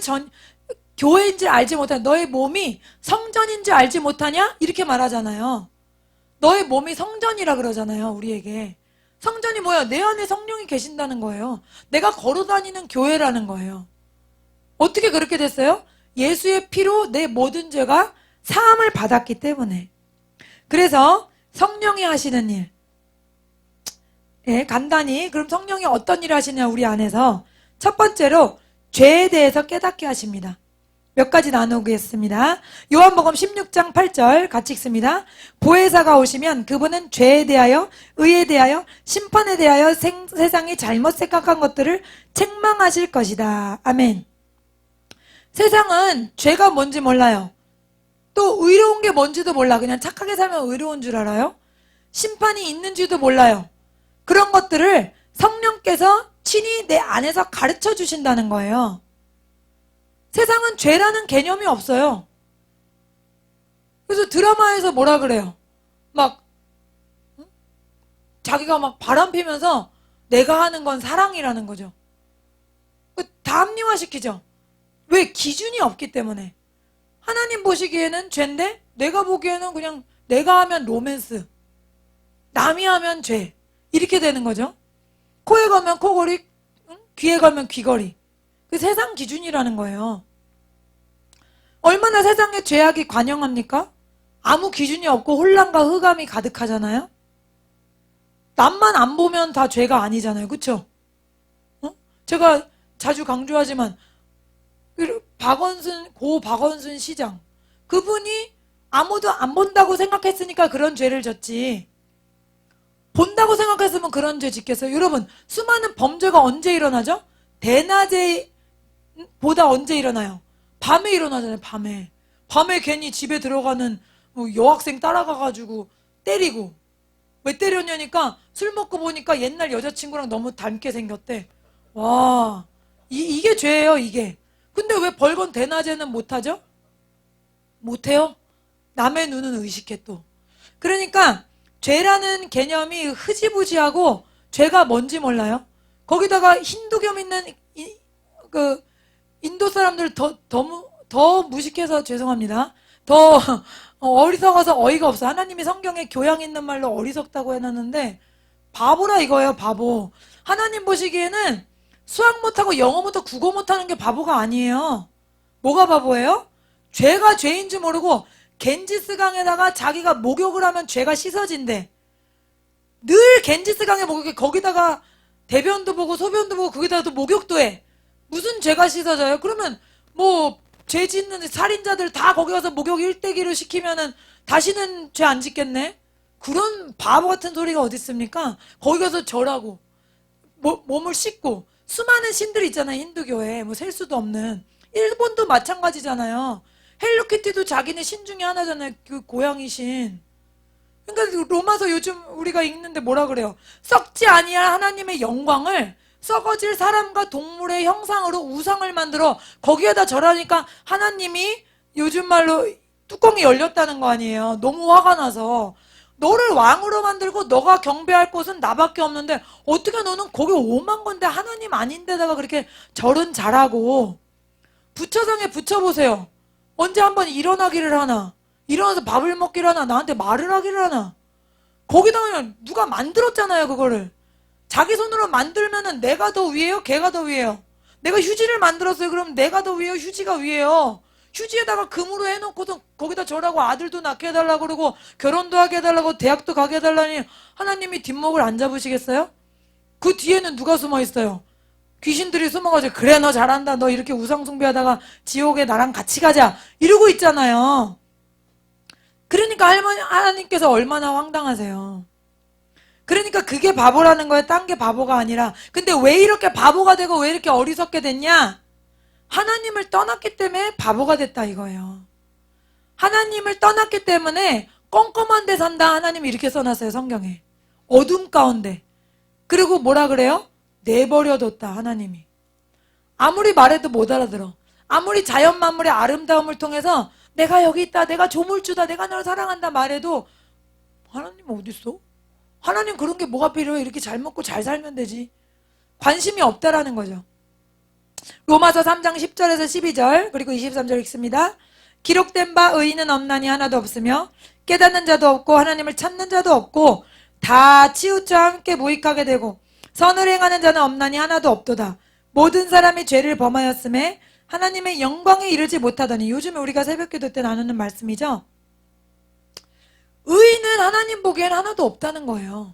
교회인 줄 알지 못하냐, 너의 몸이 성전인 줄 알지 못하냐 이렇게 말하잖아요. 너의 몸이 성전이라 그러잖아요. 우리에게 성전이 뭐야? 내 안에 성령이 계신다는 거예요. 내가 걸어다니는 교회라는 거예요. 어떻게 그렇게 됐어요? 예수의 피로 내 모든 죄가 사함을 받았기 때문에. 그래서 성령이 하시는 일, 간단히 그럼 성령이 어떤 일을 하시냐 우리 안에서. 첫 번째로 죄에 대해서 깨닫게 하십니다. 몇 가지 나누겠습니다. 요한복음 16장 8절 같이 읽습니다. 보혜사가 오시면 그분은 죄에 대하여, 의에 대하여, 심판에 대하여 세상이 잘못 생각한 것들을 책망하실 것이다. 아멘. 세상은 죄가 뭔지 몰라요. 또 의로운 게 뭔지도 몰라. 그냥 착하게 살면 의로운 줄 알아요. 심판이 있는지도 몰라요. 그런 것들을 성령께서 친히 내 안에서 가르쳐 주신다는 거예요. 세상은 죄라는 개념이 없어요. 그래서 드라마에서 뭐라 그래요? 막 자기가 막 바람 피면서 내가 하는 건 사랑이라는 거죠. 다 합리화시키죠. 왜? 기준이 없기 때문에. 하나님 보시기에는 죄인데 내가 보기에는 그냥 내가 하면 로맨스, 남이 하면 죄, 이렇게 되는 거죠. 코에 가면 코걸이, 귀에 가면 귀걸이. 그 세상 기준이라는 거예요. 얼마나 세상에 죄악이 관영합니까? 아무 기준이 없고 혼란과 흑암이 가득하잖아요. 남만 안 보면 다 죄가 아니잖아요. 그쵸? 제가 자주 강조하지만 고 박원순 시장, 그분이 아무도 안 본다고 생각했으니까 그런 죄를 졌지, 본다고 생각했으면 그런 죄 짓겠어요? 여러분, 수많은 범죄가 언제 일어나죠? 대낮에 보다 언제 일어나요? 밤에 일어나잖아요. 밤에 괜히 집에 들어가는 여학생 따라가가지고 때리고. 왜 때렸냐니까 술 먹고 보니까 옛날 여자친구랑 너무 닮게 생겼대. 와, 이게 죄예요, 이게. 근데 왜 벌건 대낮에는 못하죠? 못해요? 남의 눈은 의식해 또. 그러니까 죄라는 개념이 흐지부지하고 죄가 뭔지 몰라요. 거기다가 힌두교 믿는 인도 사람들 더 무식해서 죄송합니다. 더 어리석어서 어이가 없어. 하나님이 성경에 교양 있는 말로 어리석다고 해놨는데 바보라 이거예요, 바보. 하나님 보시기에는 수학 못하고 영어 못하고 국어 못하는 게 바보가 아니에요. 뭐가 바보예요? 죄가 죄인 줄 모르고 겐지스강에다가 자기가 목욕을 하면 죄가 씻어진대. 늘 겐지스강에 목욕해. 거기다가 대변도 보고 소변도 보고 거기다가 또 목욕도 해. 무슨 죄가 씻어져요? 그러면 뭐 죄 짓는 살인자들 다 거기 가서 목욕 일대기로 시키면은 다시는 죄 안 짓겠네? 그런 바보 같은 소리가 어디 있습니까? 거기 가서 절하고 몸을 씻고 수많은 신들이 있잖아요. 힌두교에 뭐 셀 수도 없는. 일본도 마찬가지잖아요. 헬로키티도 자기네 신 중에 하나잖아요. 그 고양이 신. 그러니까 로마서 요즘 우리가 읽는데 뭐라 그래요? 썩지 아니할 하나님의 영광을 썩어질 사람과 동물의 형상으로 우상을 만들어 거기에다 절하니까 하나님이 요즘 말로 뚜껑이 열렸다는 거 아니에요. 너무 화가 나서. 너를 왕으로 만들고 너가 경배할 곳은 나밖에 없는데 어떻게 너는 거기 오만 건데 하나님 아닌데다가 그렇게 절은 잘하고. 부처상에 붙여보세요. 언제 한번 일어나기를 하나? 일어나서 밥을 먹기를 하나? 나한테 말을 하기를 하나? 거기다가 누가 만들었잖아요, 그거를. 자기 손으로 만들면은 내가 더 위에요? 걔가 더 위에요? 내가 휴지를 만들었어요. 그럼 내가 더 위에요? 휴지가 위에요? 휴지에다가 금으로 해놓고서 거기다 절하고 아들도 낳게 해달라고 그러고 결혼도 하게 해달라고 대학도 가게 해달라니 하나님이 뒷목을 안 잡으시겠어요? 그 뒤에는 누가 숨어 있어요? 귀신들이 숨어가지고 그래 너 잘한다 너 이렇게 우상숭배하다가 지옥에 나랑 같이 가자 이러고 있잖아요. 그러니까 하나님께서 얼마나 황당하세요. 그러니까 그게 바보라는 거예요. 딴 게 바보가 아니라. 근데 왜 이렇게 바보가 되고 왜 이렇게 어리석게 됐냐? 하나님을 떠났기 때문에 바보가 됐다 이거예요. 하나님을 떠났기 때문에 껌껌한 데 산다. 하나님이 이렇게 써놨어요 성경에. 어둠 가운데. 그리고 뭐라 그래요? 내버려뒀다 하나님이. 아무리 말해도 못 알아들어. 아무리 자연 만물의 아름다움을 통해서 내가 여기 있다, 내가 조물주다, 내가 널 사랑한다 말해도 하나님 어딨어? 하나님 그런 게 뭐가 필요해? 이렇게 잘 먹고 잘 살면 되지. 관심이 없다라는 거죠. 로마서 3장 10절에서 12절 그리고 23절 읽습니다. 기록된 바 의인은 없나니 하나도 없으며 깨닫는 자도 없고 하나님을 찾는 자도 없고 다 치우쳐 함께 무익하게 되고 선을 행하는 자는 없나니 하나도 없도다. 모든 사람이 죄를 범하였음에 하나님의 영광에 이르지 못하더니. 요즘에 우리가 새벽기도 때 나누는 말씀이죠. 의인은 하나님 보기엔 하나도 없다는 거예요.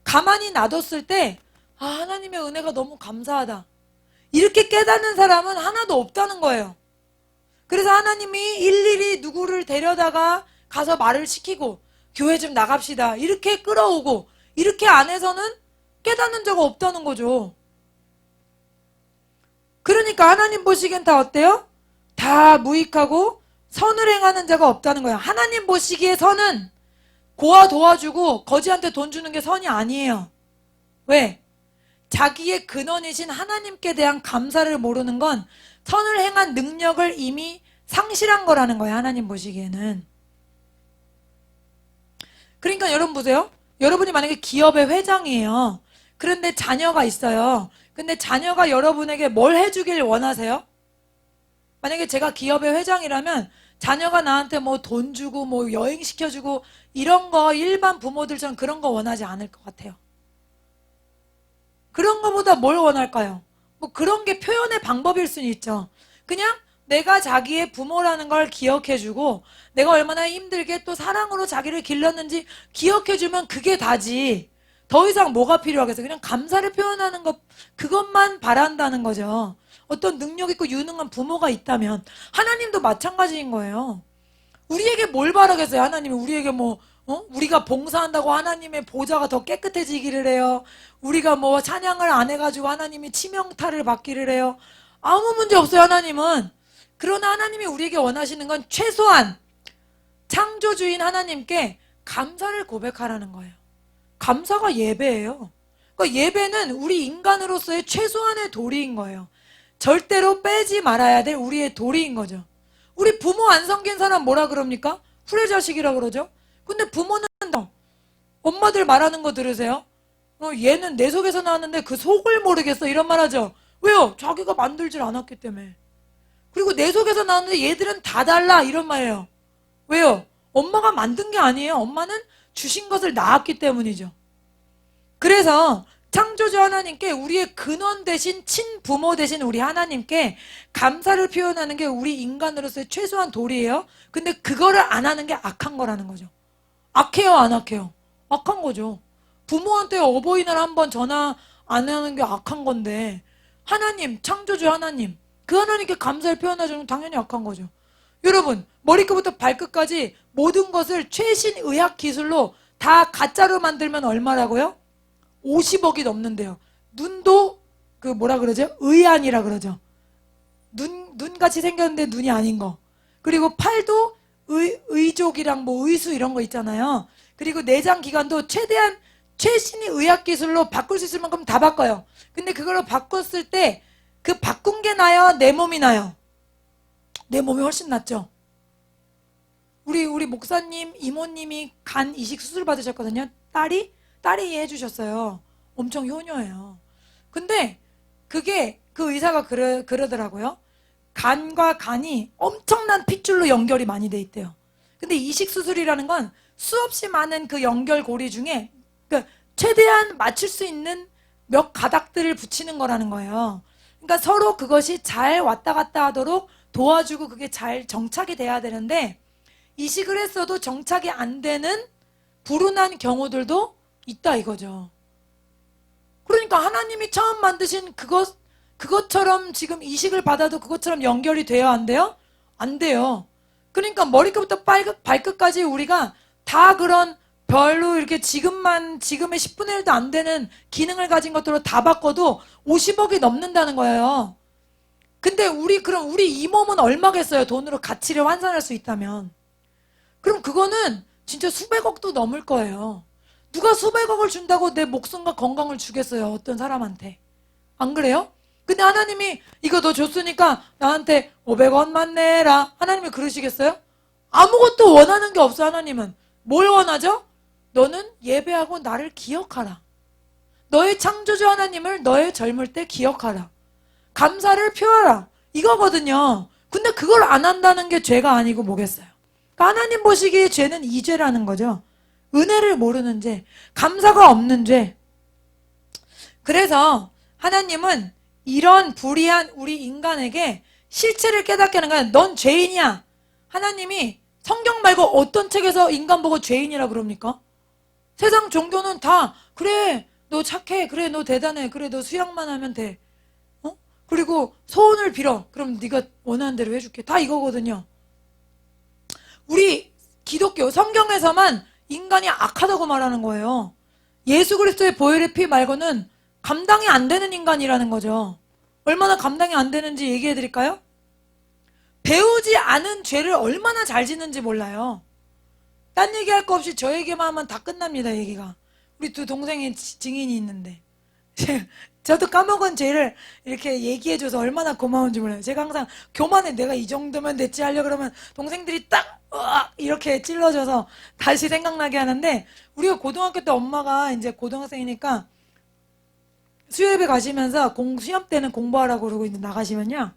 가만히 놔뒀을 때 하나님의 은혜가 너무 감사하다 이렇게 깨닫는 사람은 하나도 없다는 거예요. 그래서 하나님이 일일이 누구를 데려다가 가서 말을 시키고 교회 좀 나갑시다 이렇게 끌어오고 이렇게 안 해서는 깨닫는 자가 없다는 거죠. 그러니까 하나님 보시기엔 다 어때요? 다 무익하고 선을 행하는 자가 없다는 거예요. 하나님 보시기에 선은 고아 도와주고 거지한테 돈 주는 게 선이 아니에요. 왜? 자기의 근원이신 하나님께 대한 감사를 모르는 건 선을 행한 능력을 이미 상실한 거라는 거예요. 하나님 보시기에는. 그러니까 여러분 보세요. 여러분이 만약에 기업의 회장이에요. 그런데 자녀가 있어요. 근데 자녀가 여러분에게 뭘 해주길 원하세요? 만약에 제가 기업의 회장이라면 자녀가 나한테 뭐 돈 주고 뭐 여행 시켜주고 이런 거 일반 부모들처럼 그런 거 원하지 않을 것 같아요. 그런 거보다 뭘 원할까요? 뭐 그런 게 표현의 방법일 수는 있죠. 그냥 내가 자기의 부모라는 걸 기억해주고 내가 얼마나 힘들게 또 사랑으로 자기를 길렀는지 기억해주면 그게 다지. 더 이상 뭐가 필요하겠어요? 그냥 감사를 표현하는 것, 그것만 바란다는 거죠. 어떤 능력 있고 유능한 부모가 있다면. 하나님도 마찬가지인 거예요. 우리에게 뭘 바라겠어요? 하나님이 우리에게 우리가 봉사한다고 하나님의 보좌가 더 깨끗해지기를 해요. 우리가 뭐 찬양을 안 해가지고 하나님이 치명타를 받기를 해요. 아무 문제 없어요, 하나님은. 그러나 하나님이 우리에게 원하시는 건 최소한 창조주인 하나님께 감사를 고백하라는 거예요. 감사가 예배예요. 그러니까 예배는 우리 인간으로서의 최소한의 도리인 거예요. 절대로 빼지 말아야 될 우리의 도리인 거죠. 우리 부모 안 섬긴 사람 뭐라 그럽니까? 후레자식이라 그러죠. 근데 부모는 엄마들 말하는 거 들으세요? 얘는 내 속에서 나왔는데 그 속을 모르겠어 이런 말 하죠. 왜요? 자기가 만들질 않았기 때문에. 그리고 내 속에서 나왔는데 얘들은 다 달라 이런 말이에요. 왜요? 엄마가 만든 게 아니에요. 엄마는 주신 것을 낳았기 때문이죠. 그래서 창조주 하나님께 우리의 근원 대신 친부모 대신 우리 하나님께 감사를 표현하는 게 우리 인간으로서의 최소한 도리예요. 근데 그거를 안 하는 게 악한 거라는 거죠. 악해요, 안 악해요? 악한 거죠. 부모한테 어버이날 한번 전화 안 하는 게 악한 건데, 하나님, 창조주 하나님, 그 하나님께 감사를 표현하자면 당연히 악한 거죠. 여러분, 머리끝부터 발끝까지 모든 것을 최신 의학 기술로 다 가짜로 만들면 얼마라고요? 50억이 넘는데요. 눈도 그 뭐라 그러죠? 의안이라 그러죠. 눈같이 생겼는데 눈이 아닌 거. 그리고 팔도 의족이랑 뭐 의수 이런 거 있잖아요. 그리고 내장 기관도 최대한 최신의 의학 기술로 바꿀 수 있을 만큼 다 바꿔요. 근데 그걸로 바꿨을 때 그 바꾼 게 나요? 내 몸이 나요? 내 몸이 훨씬 낫죠. 우리 목사님 이모님이 간 이식 수술 받으셨거든요. 딸이 해주셨어요. 엄청 효녀예요. 근데 그게 그 의사가 그러더라고요. 간과 간이 엄청난 핏줄로 연결이 많이 돼 있대요. 근데 이식 수술이라는 건 수없이 많은 그 연결고리 중에 그 최대한 맞출 수 있는 몇 가닥들을 붙이는 거라는 거예요. 그러니까 서로 그것이 잘 왔다 갔다 하도록 도와주고 그게 잘 정착이 돼야 되는데, 이식을 했어도 정착이 안 되는 불운한 경우들도 있다 이거죠. 그러니까 하나님이 처음 만드신 그것처럼 지금 이식을 받아도 그것처럼 연결이 돼요, 안 돼요? 안 돼요. 그러니까 머리끝부터 발끝까지 우리가 다 그런 별로 이렇게 지금의 10분의 1도 안 되는 기능을 가진 것들로 다 바꿔도 50억이 넘는다는 거예요. 근데 그럼 우리 이 몸은 얼마겠어요? 돈으로 가치를 환산할 수 있다면. 그럼 그거는 진짜 수백억도 넘을 거예요. 누가 수백억을 준다고 내 목숨과 건강을 주겠어요, 어떤 사람한테. 안 그래요? 근데 하나님이 이거 너 줬으니까 나한테 500원만 내라. 하나님이 그러시겠어요? 아무것도 원하는 게 없어, 하나님은. 뭘 원하죠? 너는 예배하고 나를 기억하라. 너의 창조주 하나님을 너의 젊을 때 기억하라. 감사를 표하라. 이거거든요. 근데 그걸 안 한다는 게 죄가 아니고 뭐겠어요? 그러니까 하나님 보시기에 죄는 이 죄라는 거죠. 은혜를 모르는 죄, 감사가 없는 죄. 그래서 하나님은 이런 불의한 우리 인간에게 실체를 깨닫게 하는 거야. 넌 죄인이야. 하나님이 성경 말고 어떤 책에서 인간 보고 죄인이라 그럽니까? 세상 종교는 다 그래 너 착해, 그래 너 대단해, 그래 너 수양만 하면 돼, 그리고 소원을 빌어, 그럼 네가 원하는 대로 해줄게, 다 이거거든요. 우리 기독교 성경에서만 인간이 악하다고 말하는 거예요. 예수 그리스도의 보혈의 피 말고는 감당이 안 되는 인간이라는 거죠. 얼마나 감당이 안 되는지 얘기해 드릴까요? 배우지 않은 죄를 얼마나 잘 짓는지 몰라요. 딴 얘기할 거 없이 저 얘기만 하면 다 끝납니다, 얘기가. 우리 두 동생이 증인이 있는데 저도 까먹은 죄를 이렇게 얘기해줘서 얼마나 고마운지 몰라요. 제가 항상 교만해, 내가 이 정도면 됐지 하려고 그러면 동생들이 딱 이렇게 찔러줘서 다시 생각나게 하는데, 우리가 고등학교 때 엄마가 이제 고등학생이니까 수요예배 가시면서 시험 때는 공부하라고 그러고 이제 나가시면요,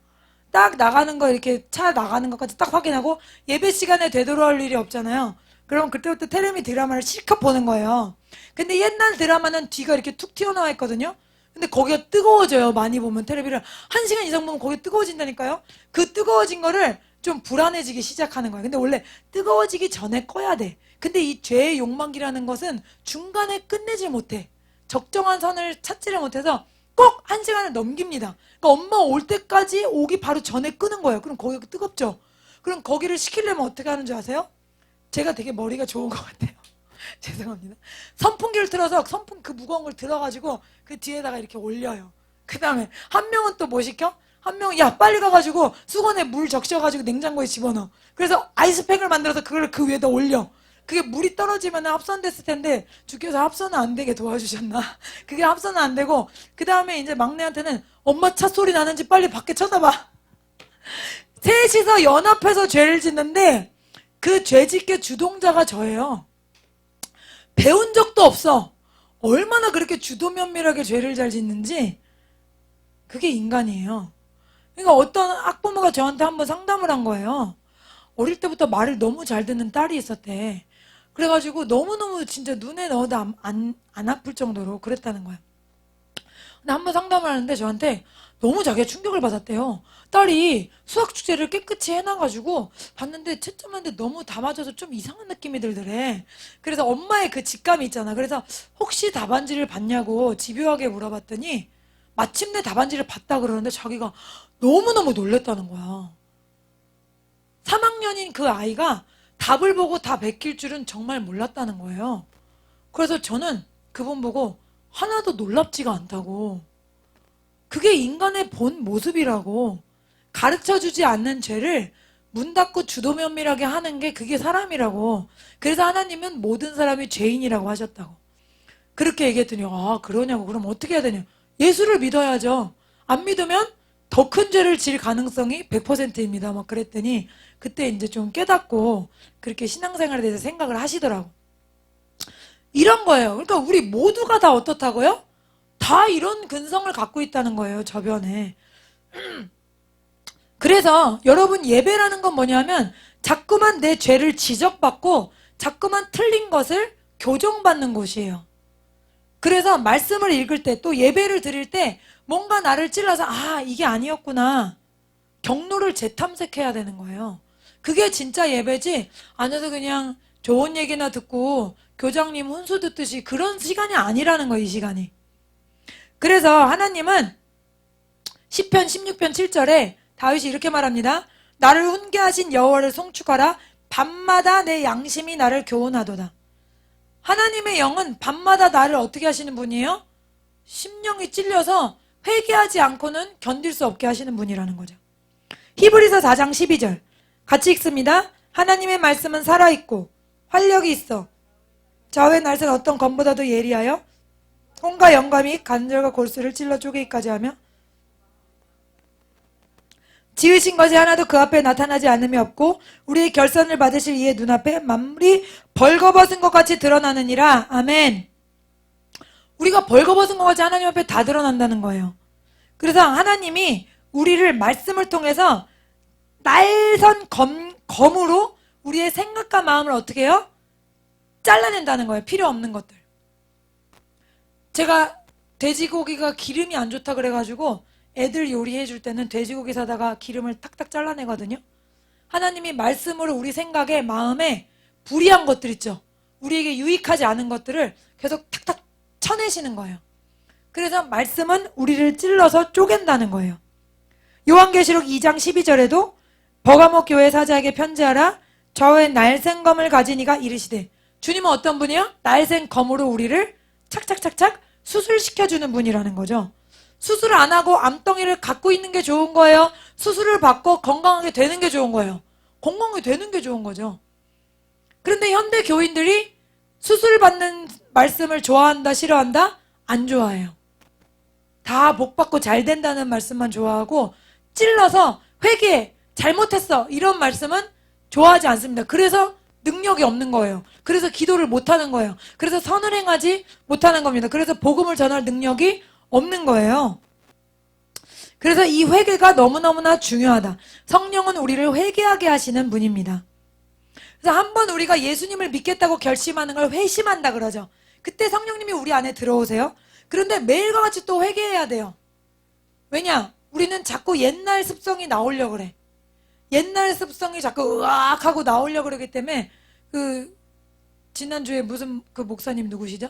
딱 나가는 거 이렇게 차 나가는 것까지 딱 확인하고 예배 시간에 되돌아올 일이 없잖아요. 그럼 그때부터 테레비 드라마를 실컷 보는 거예요. 근데 옛날 드라마는 뒤가 이렇게 툭 튀어나와 있거든요. 근데 거기가 뜨거워져요. 많이 보면 테레비를 1시간 이상 보면 거기 뜨거워진다니까요. 그 뜨거워진 거를 좀 불안해지기 시작하는 거예요. 근데 원래 뜨거워지기 전에 꺼야 돼. 근데 이 죄의 욕망이라는 것은 중간에 끝내질 못해. 적정한 선을 찾지를 못해서 꼭 1시간을 넘깁니다. 그러니까 엄마 올 때까지 오기 바로 전에 끄는 거예요. 그럼 거기가 뜨겁죠. 그럼 거기를 식히려면 어떻게 하는 줄 아세요? 제가 되게 머리가 좋은 것 같아요. 죄송합니다. 선풍기를 틀어서 선풍 그 무거운 걸 들어가지고 그 뒤에다가 이렇게 올려요. 그 다음에 한 명은 또 뭐 시켜? 한 명은 야 빨리 가가지고 수건에 물 적셔가지고 냉장고에 집어넣어. 그래서 아이스팩을 만들어서 그걸 그 위에다 올려. 그게 물이 떨어지면 합선됐을 텐데 주께서 합선은 안 되게 도와주셨나? 그게 합선은 안 되고, 그 다음에 이제 막내한테는 엄마 차 소리 나는지 빨리 밖에 쳐다봐. 셋이서 연합해서 죄를 짓는데 그 죄짓게 주동자가 저예요. 배운 적도 없어. 얼마나 그렇게 주도면밀하게 죄를 잘 짓는지. 그게 인간이에요. 그러니까 어떤 학부모가 저한테 한번 상담을 한 거예요. 어릴 때부터 말을 너무 잘 듣는 딸이 있었대. 그래가지고 너무너무 진짜 눈에 넣어도 안 아플 정도로 그랬다는 거야. 근데 한 번 상담을 하는데 저한테 너무 자기가 충격을 받았대요. 딸이 수학 숙제를 깨끗이 해놔가지고 봤는데 채점하는데 너무 다 맞아서 좀 이상한 느낌이 들더래. 그래서 엄마의 그 직감이 있잖아. 그래서 혹시 답안지를 봤냐고 집요하게 물어봤더니 마침내 답안지를 봤다 그러는데 자기가 너무너무 놀랬다는 거야. 3학년인 그 아이가 답을 보고 다 베낄 줄은 정말 몰랐다는 거예요. 그래서 저는 그분 보고 하나도 놀랍지가 않다고. 그게 인간의 본 모습이라고. 가르쳐주지 않는 죄를 문 닫고 주도면밀하게 하는 게 그게 사람이라고. 그래서 하나님은 모든 사람이 죄인이라고 하셨다고. 그렇게 얘기했더니 아 그러냐고. 그럼 어떻게 해야 되냐. 예수를 믿어야죠. 안 믿으면 더 큰 죄를 질 가능성이 100%입니다. 막 그랬더니 그때 이제 좀 깨닫고 그렇게 신앙생활에 대해서 생각을 하시더라고. 이런 거예요. 그러니까 우리 모두가 다 어떻다고요? 다 이런 근성을 갖고 있다는 거예요. 저변에. 그래서 여러분 예배라는 건 뭐냐면 자꾸만 내 죄를 지적받고 자꾸만 틀린 것을 교정받는 곳이에요. 그래서 말씀을 읽을 때 또 예배를 드릴 때 뭔가 나를 찔러서 아 이게 아니었구나. 경로를 재탐색해야 되는 거예요. 그게 진짜 예배지 앉아서 그냥 좋은 얘기나 듣고 교장님 훈수 듣듯이 그런 시간이 아니라는 거예요. 이 시간이. 그래서 하나님은 시편 16편 7절에 다윗이 이렇게 말합니다. 나를 훈계하신 여호와를 송축하라. 밤마다 내 양심이 나를 교훈하도다. 하나님의 영은 밤마다 나를 어떻게 하시는 분이에요? 심령이 찔려서 회개하지 않고는 견딜 수 없게 하시는 분이라는 거죠. 히브리서 4장 12절 같이 읽습니다. 하나님의 말씀은 살아있고 활력이 있어 좌우의 날선 어떤 검보다도 예리하여 혼과 영감이 관절과 골수를 찔러 쪼개기까지 하며 지으신 것이 하나도 그 앞에 나타나지 않음이 없고 우리의 결선을 받으실 이의 눈앞에 만물이 벌거벗은 것 같이 드러나느니라. 아멘. 우리가 벌거벗은 것 같이 하나님 앞에 다 드러난다는 거예요. 그래서 하나님이 우리를 말씀을 통해서 날선 검으로 우리의 생각과 마음을 어떻게 해요? 잘라낸다는 거예요. 필요 없는 것들. 제가 돼지고기가 기름이 안 좋다 그래가지고 애들 요리해 줄 때는 돼지고기 사다가 기름을 탁탁 잘라내거든요. 하나님이 말씀으로 우리 생각에 마음에 불이한 것들 있죠. 우리에게 유익하지 않은 것들을 계속 탁탁 쳐내시는 거예요. 그래서 말씀은 우리를 찔러서 쪼갠다는 거예요. 요한계시록 2장 12절에도 버가모 교회 사자에게 편지하라. 좌우에 날쌘 검을 가진 이가 이르시되. 주님은 어떤 분이요? 날쌘 검으로 우리를 착착착착 수술시켜주는 분이라는 거죠. 수술 안 하고 암덩이를 갖고 있는 게 좋은 거예요? 수술을 받고 건강하게 되는 게 좋은 거예요? 건강하게 되는 게 좋은 거죠. 그런데 현대 교인들이 수술 받는 말씀을 좋아한다, 싫어한다? 안 좋아해요. 다 복받고 잘 된다는 말씀만 좋아하고 찔러서 회개, 잘못했어 이런 말씀은 좋아하지 않습니다. 그래서 능력이 없는 거예요. 그래서 기도를 못하는 거예요. 그래서 선을 행하지 못하는 겁니다. 그래서 복음을 전할 능력이 없는 거예요. 그래서 이 회개가 너무너무나 중요하다. 성령은 우리를 회개하게 하시는 분입니다. 그래서 한번 우리가 예수님을 믿겠다고 결심하는 걸 회심한다 그러죠. 그때 성령님이 우리 안에 들어오세요. 그런데 매일과 같이 또 회개해야 돼요. 왜냐? 우리는 자꾸 옛날 습성이 나오려고 그래. 옛날 습성이 자꾸 으악 하고 나오려고 그러기 때문에 지난주에 무슨 목사님 누구시죠?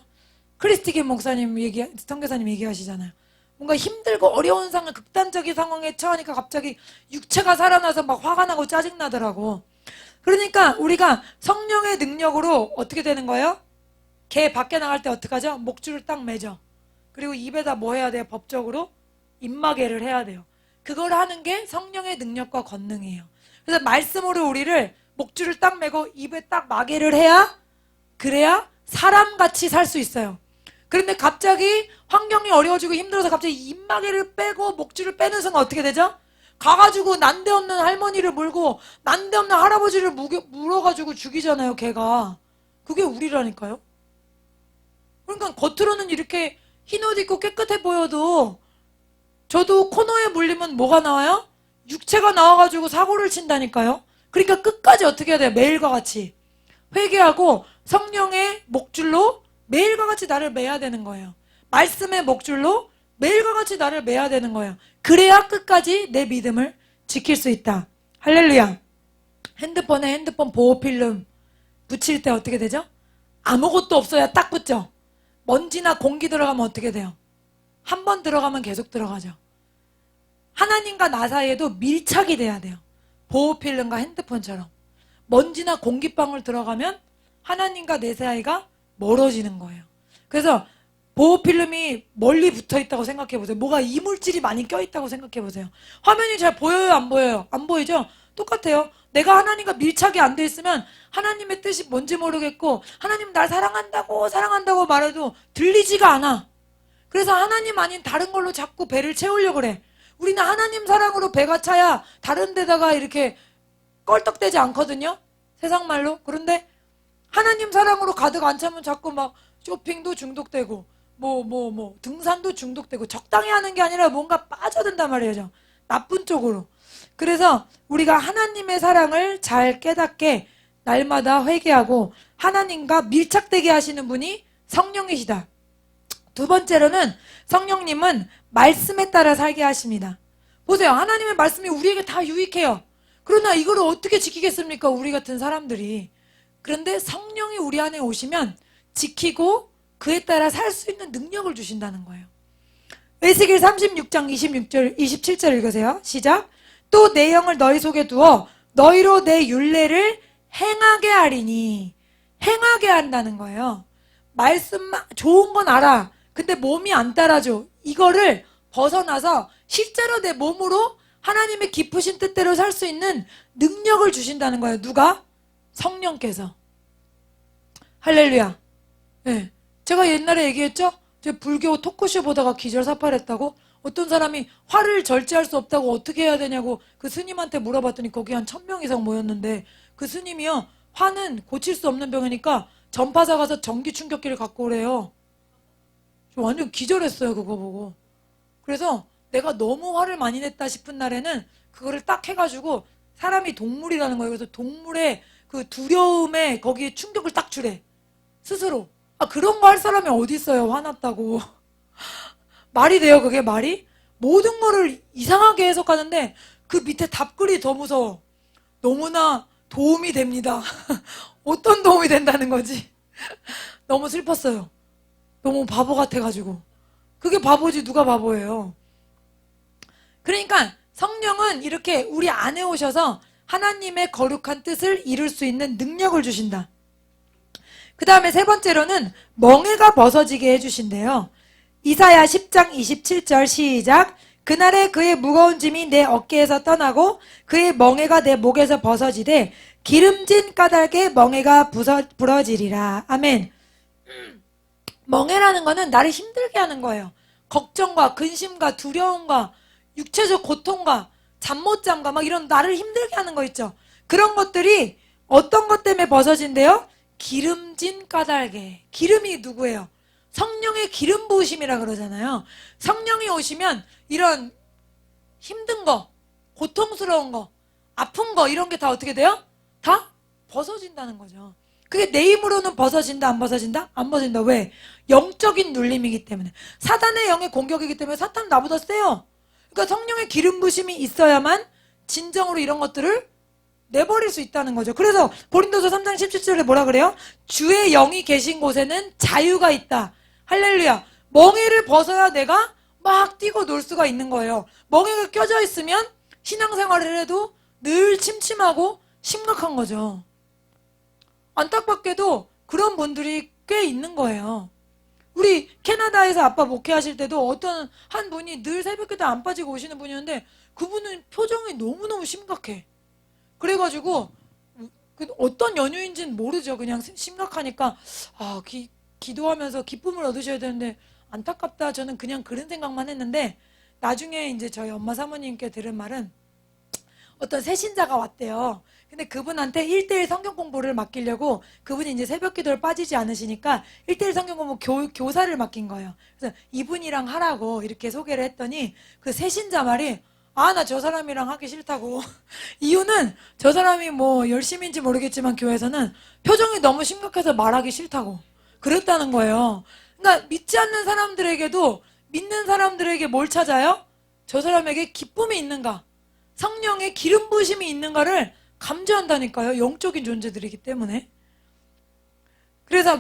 크리스티겐 목사님 선교사님 얘기하시잖아요. 뭔가 힘들고 어려운 상황, 극단적인 상황에 처하니까 갑자기 육체가 살아나서 막 화가 나고 짜증나더라고. 그러니까 우리가 성령의 능력으로 어떻게 되는 거예요? 개 밖에 나갈 때 어떡하죠? 목줄을 딱 매죠. 그리고 입에다 뭐 해야 돼요? 법적으로? 입마개를 해야 돼요. 그걸 하는 게 성령의 능력과 권능이에요. 그래서 말씀으로 우리를 목줄을 딱 매고 입에 딱 마개를 해야 그래야 사람같이 살 수 있어요. 그런데 갑자기 환경이 어려워지고 힘들어서 갑자기 입마개를 빼고 목줄을 빼는 순간 어떻게 되죠? 가가지고 난데없는 할머니를 물고 난데없는 할아버지를 물어가지고 죽이잖아요. 걔가. 그게 우리라니까요. 그러니까 겉으로는 이렇게 흰 옷 입고 깨끗해 보여도 저도 코너에 물리면 뭐가 나와요? 육체가 나와가지고 사고를 친다니까요. 그러니까 끝까지 어떻게 해야 돼요? 매일과 같이 회개하고 성령의 목줄로 매일과 같이 나를 매야 되는 거예요. 말씀의 목줄로 매일과 같이 나를 매야 되는 거예요. 그래야 끝까지 내 믿음을 지킬 수 있다. 할렐루야. 핸드폰에 핸드폰 보호필름 붙일 때 어떻게 되죠? 아무것도 없어야 딱 붙죠. 먼지나 공기 들어가면 어떻게 돼요? 한 번 들어가면 계속 들어가죠. 하나님과 나 사이에도 밀착이 돼야 돼요. 보호필름과 핸드폰처럼. 먼지나 공기방울 들어가면 하나님과 내 사이가 멀어지는 거예요. 그래서 보호필름이 멀리 붙어 있다고 생각해 보세요. 뭐가 이물질이 많이 껴 있다고 생각해 보세요. 화면이 잘 보여요? 안 보여요? 안 보이죠? 똑같아요. 내가 하나님과 밀착이 안 돼 있으면 하나님의 뜻이 뭔지 모르겠고 하나님 날 사랑한다고 말해도 들리지가 않아. 그래서 하나님 아닌 다른 걸로 자꾸 배를 채우려고 그래. 우리는 하나님 사랑으로 배가 차야 다른 데다가 이렇게 껄떡대지 않거든요. 세상 말로. 그런데 하나님 사랑으로 가득 안 차면 자꾸 막 쇼핑도 중독되고 등산도 중독되고 적당히 하는 게 아니라 뭔가 빠져든단 말이에요. 나쁜 쪽으로. 그래서 우리가 하나님의 사랑을 잘 깨닫게 날마다 회개하고 하나님과 밀착되게 하시는 분이 성령이시다. 두 번째로는 성령님은 말씀에 따라 살게 하십니다. 보세요. 하나님의 말씀이 우리에게 다 유익해요. 그러나 이걸 어떻게 지키겠습니까? 우리 같은 사람들이. 그런데 성령이 우리 안에 오시면 지키고 그에 따라 살 수 있는 능력을 주신다는 거예요. 에스겔 36장 26절, 27절 읽으세요. 시작. 또 내 영을 너희 속에 두어 너희로 내 율례를 행하게 하리니. 행하게 한다는 거예요. 말씀만 좋은 건 알아. 근데 몸이 안 따라줘. 이거를 벗어나서 실제로 내 몸으로 하나님의 깊으신 뜻대로 살 수 있는 능력을 주신다는 거예요. 누가? 성령께서. 할렐루야. 네. 제가 옛날에 얘기했죠? 제가 불교 토크쇼 보다가 기절사팔했다고? 어떤 사람이 화를 절제할 수 없다고 어떻게 해야 되냐고 그 스님한테 물어봤더니 거기 한 1000명 이상 모였는데 그 스님이요. 화는 고칠 수 없는 병이니까 전파사 가서 전기 충격기를 갖고 오래요. 저 완전 기절했어요. 그거 보고. 그래서 내가 너무 화를 많이 냈다 싶은 날에는 그거를 딱 해가지고 사람이 동물이라는 거예요. 그래서 동물의 그 두려움에 거기에 충격을 딱 주래. 스스로. 아, 그런 거 할 사람이 어디 있어요. 화났다고. 말이 돼요. 그게 말이? 모든 거를 이상하게 해석하는데 그 밑에 답글이 더 무서워. 너무나 도움이 됩니다. 어떤 도움이 된다는 거지? 너무 슬펐어요. 너무 바보 같아가지고. 그게 바보지 누가 바보예요. 그러니까 성령은 이렇게 우리 안에 오셔서 하나님의 거룩한 뜻을 이룰 수 있는 능력을 주신다. 그 다음에 세 번째로는 멍에가 벗어지게 해주신대요. 이사야 10장 27절 시작. 그날에 그의 무거운 짐이 내 어깨에서 떠나고 그의 멍에가 내 목에서 벗어지되 기름진 까닭에 멍에가 부러지리라. 아멘. 멍에라는 거는 나를 힘들게 하는 거예요. 걱정과 근심과 두려움과 육체적 고통과 잠 못 잠과 막 이런 나를 힘들게 하는 거 있죠. 그런 것들이 어떤 것 때문에 벗어진대요? 기름진 까닭에. 기름이 누구예요? 성령의 기름 부으심이라 그러잖아요. 성령이 오시면 이런 힘든 거, 고통스러운 거, 아픈 거 이런 게 다 어떻게 돼요? 다 벗어진다는 거죠. 그게 내 힘으로는 벗어진다 안 벗어진다? 안 벗어진다. 왜? 영적인 눌림이기 때문에. 사단의 영의 공격이기 때문에 사탄은 나보다 세요. 그러니까 성령의 기름 부심이 있어야만 진정으로 이런 것들을 내버릴 수 있다는 거죠. 그래서 고린도서 3장 17절에 뭐라 그래요? 주의 영이 계신 곳에는 자유가 있다. 할렐루야. 멍에를 벗어야 내가 막 뛰고 놀 수가 있는 거예요. 멍에가 껴져 있으면 신앙생활을 해도 늘 침침하고 심각한 거죠. 안타깝게도 그런 분들이 꽤 있는 거예요. 우리 캐나다에서 아빠 목회하실 때도 어떤 한 분이 늘 새벽기도 안 빠지고 오시는 분이었는데 그분은 표정이 너무너무 심각해. 그래가지고 어떤 연유인지는 모르죠. 그냥 심각하니까 기도하면서 기쁨을 얻으셔야 되는데 안타깝다. 저는 그냥 그런 생각만 했는데 나중에 이제 저희 엄마 사모님께 들은 말은 어떤 새신자가 왔대요. 근데 그분한테 1:1 성경 공부를 맡기려고 그분이 이제 새벽 기도를 빠지지 않으시니까 1:1 성경 공부 교사를 맡긴 거예요. 그래서 이분이랑 하라고 이렇게 소개를 했더니 그 새신자 말이 나 저 사람이랑 하기 싫다고. 이유는 저 사람이 뭐 열심인지 모르겠지만 교회에서는 표정이 너무 심각해서 말하기 싫다고 그랬다는 거예요. 그러니까 믿지 않는 사람들에게도 믿는 사람들에게 뭘 찾아요? 저 사람에게 기쁨이 있는가? 성령의 기름 부으심이 있는가를 감지한다니까요. 영적인 존재들이기 때문에. 그래서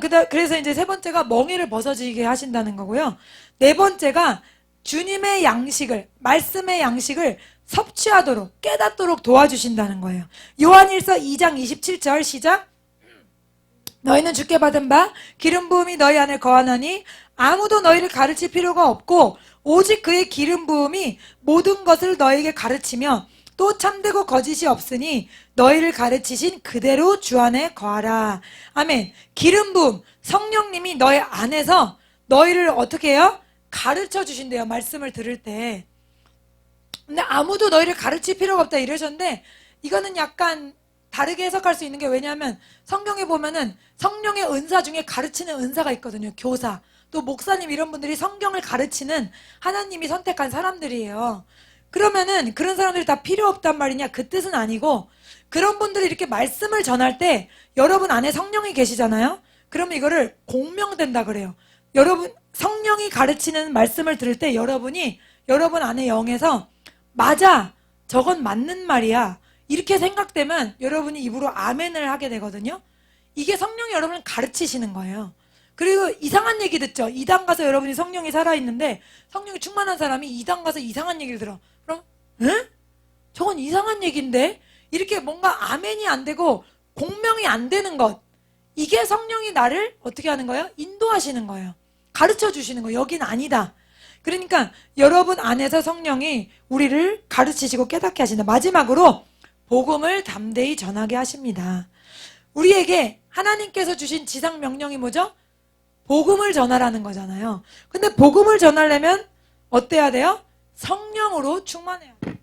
이제 세 번째가 멍에를 벗어지게 하신다는 거고요. 네 번째가 주님의 양식을, 말씀의 양식을 섭취하도록, 깨닫도록 도와주신다는 거예요. 요한일서 2장 27절 시작. 너희는 주께 받은 바 기름 부음이 너희 안에 거하나니 아무도 너희를 가르칠 필요가 없고 오직 그의 기름 부음이 모든 것을 너희에게 가르치며 또 참되고 거짓이 없으니 너희를 가르치신 그대로 주 안에 거하라. 아멘. 기름 부음, 성령님이 너희 안에서 너희를 어떻게 해요? 가르쳐 주신대요. 말씀을 들을 때. 근데 아무도 너희를 가르칠 필요가 없다 이러셨는데 이거는 약간 다르게 해석할 수 있는 게 왜냐하면 성경에 보면은 성령의 은사 중에 가르치는 은사가 있거든요. 교사, 또 목사님 이런 분들이 성경을 가르치는 하나님이 선택한 사람들이에요. 그러면은 그런 사람들이 다 필요 없단 말이냐? 그 뜻은 아니고 그런 분들이 이렇게 말씀을 전할 때 여러분 안에 성령이 계시잖아요. 그러면 이거를 공명된다 그래요. 여러분 성령이 가르치는 말씀을 들을 때 여러분 안에 영에서 맞아, 저건 맞는 말이야 이렇게 생각되면 여러분이 입으로 아멘을 하게 되거든요. 이게 성령이 여러분을 가르치시는 거예요. 그리고 이상한 얘기 듣죠. 이단 가서 여러분이 성령이 살아있는데 성령이 충만한 사람이 이단 가서 이상한 얘기를 들어. 그럼 에? 저건 이상한 얘기인데? 이렇게 뭔가 아멘이 안 되고 공명이 안 되는 것, 이게 성령이 나를 어떻게 하는 거예요? 인도하시는 거예요. 가르쳐 주시는 거예요. 여긴 아니다. 그러니까 여러분 안에서 성령이 우리를 가르치시고 깨닫게 하신다. 마지막으로 복음을 담대히 전하게 하십니다. 우리에게 하나님께서 주신 지상 명령이 뭐죠? 복음을 전하라는 거잖아요. 근데 복음을 전하려면 어때야 돼요? 성령으로 충만해야 돼요.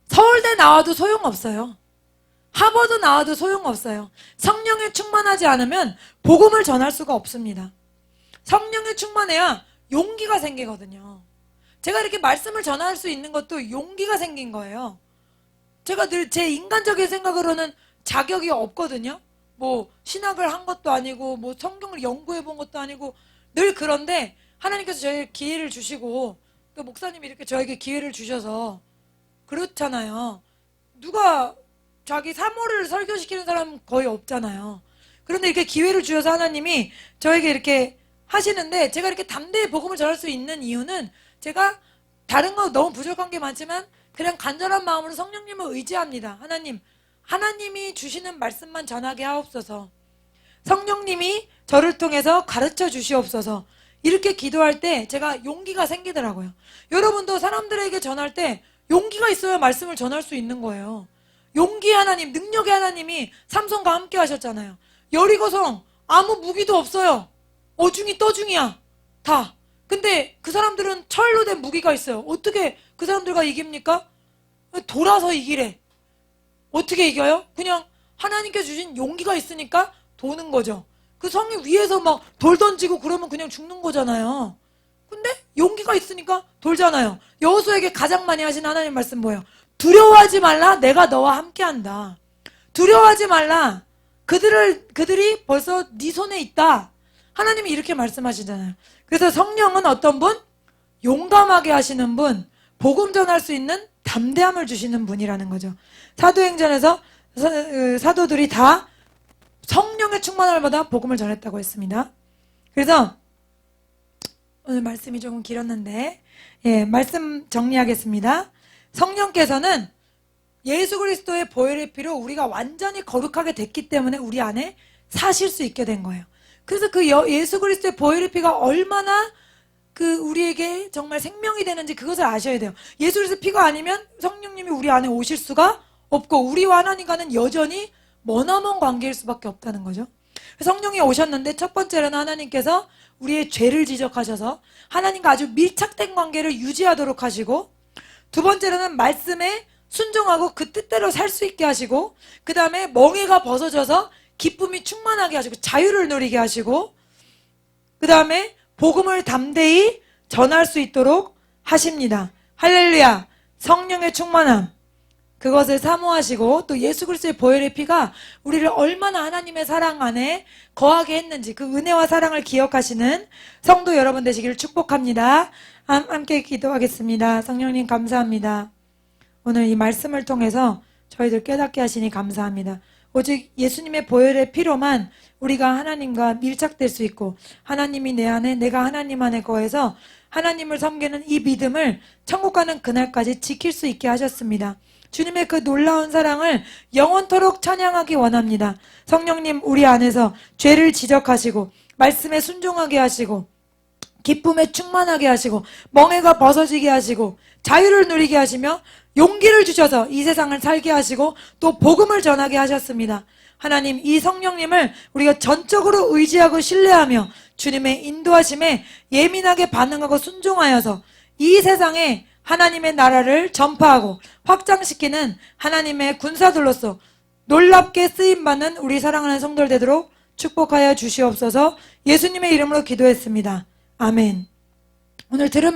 서울대 나와도 소용없어요. 하버드 나와도 소용없어요. 성령에 충만하지 않으면 복음을 전할 수가 없습니다. 성령에 충만해야 용기가 생기거든요. 제가 이렇게 말씀을 전할 수 있는 것도 용기가 생긴 거예요. 제가 늘 제 인간적인 생각으로는 자격이 없거든요. 뭐 신학을 한 것도 아니고 뭐 성경을 연구해 본 것도 아니고 늘 그런데 하나님께서 저에게 기회를 주시고 또 목사님이 이렇게 저에게 기회를 주셔서 그렇잖아요. 누가 자기 사모를 설교시키는 사람은 거의 없잖아요. 그런데 이렇게 기회를 주셔서 하나님이 저에게 이렇게 하시는데 제가 이렇게 담대히 복음을 전할 수 있는 이유는 제가 다른 거 너무 부족한 게 많지만 그냥 간절한 마음으로 성령님을 의지합니다. 하나님이 주시는 말씀만 전하게 하옵소서. 성령님이 저를 통해서 가르쳐 주시옵소서. 이렇게 기도할 때 제가 용기가 생기더라고요. 여러분도 사람들에게 전할 때 용기가 있어야 말씀을 전할 수 있는 거예요. 용기의 하나님, 능력의 하나님이 삼손과 함께 하셨잖아요. 여리고성 아무 무기도 없어요. 어중이 떠중이야 다. 근데 그 사람들은 철로 된 무기가 있어요. 어떻게 그 사람들과 이깁니까? 돌아서 이기래. 어떻게 이겨요? 그냥 하나님께 주신 용기가 있으니까 도는 거죠. 그 성이 위에서 막 돌 던지고 그러면 그냥 죽는 거잖아요. 근데 용기가 있으니까 돌잖아요. 여호수아에게 가장 많이 하신 하나님 말씀 뭐예요? 두려워하지 말라, 내가 너와 함께한다. 두려워하지 말라, 그들이 벌써 네 손에 있다. 하나님이 이렇게 말씀하시잖아요. 그래서 성령은 어떤 분? 용감하게 하시는 분, 복음 전할 수 있는 담대함을 주시는 분이라는 거죠. 사도행전에서 사도들이 다 성령의 충만함을 받아 복음을 전했다고 했습니다. 그래서 오늘 말씀이 조금 길었는데 말씀 정리하겠습니다. 성령께서는 예수 그리스도의 보혈의 피로 우리가 완전히 거룩하게 됐기 때문에 우리 안에 사실 수 있게 된 거예요. 그래서 그 예수 그리스도의 보혈의 피가 얼마나 우리에게 정말 생명이 되는지 그것을 아셔야 돼요. 예수 그리스도의 피가 아니면 성령님이 우리 안에 오실 수가 없고 우리와 하나님과는 여전히 머나먼 관계일 수밖에 없다는 거죠. 성령이 오셨는데 첫 번째로는 하나님께서 우리의 죄를 지적하셔서 하나님과 아주 밀착된 관계를 유지하도록 하시고, 두 번째로는 말씀에 순종하고 그 뜻대로 살 수 있게 하시고, 그 다음에 멍에가 벗어져서 기쁨이 충만하게 하시고 자유를 누리게 하시고, 그 다음에 복음을 담대히 전할 수 있도록 하십니다. 할렐루야. 성령의 충만함, 그것을 사모하시고 또 예수 그리스도의 보혈의 피가 우리를 얼마나 하나님의 사랑 안에 거하게 했는지 그 은혜와 사랑을 기억하시는 성도 여러분 되시기를 축복합니다. 함께 기도하겠습니다. 성령님 감사합니다. 오늘 이 말씀을 통해서 저희들 깨닫게 하시니 감사합니다. 오직 예수님의 보혈의 피로만 우리가 하나님과 밀착될 수 있고 하나님이 내 안에 내가 하나님 안에 거해서 하나님을 섬기는 이 믿음을 천국 가는 그날까지 지킬 수 있게 하셨습니다. 주님의 그 놀라운 사랑을 영원토록 찬양하기 원합니다. 성령님 우리 안에서 죄를 지적하시고 말씀에 순종하게 하시고 기쁨에 충만하게 하시고 멍해가 벗어지게 하시고 자유를 누리게 하시며 용기를 주셔서 이 세상을 살게 하시고 또 복음을 전하게 하셨습니다. 하나님 이 성령님을 우리가 전적으로 의지하고 신뢰하며 주님의 인도하심에 예민하게 반응하고 순종하여서 이 세상에 하나님의 나라를 전파하고 확장시키는 하나님의 군사들로서 놀랍게 쓰임받는 우리 사랑하는 성도들 되도록 축복하여 주시옵소서. 예수님의 이름으로 기도했습니다. 아멘. 오늘 들은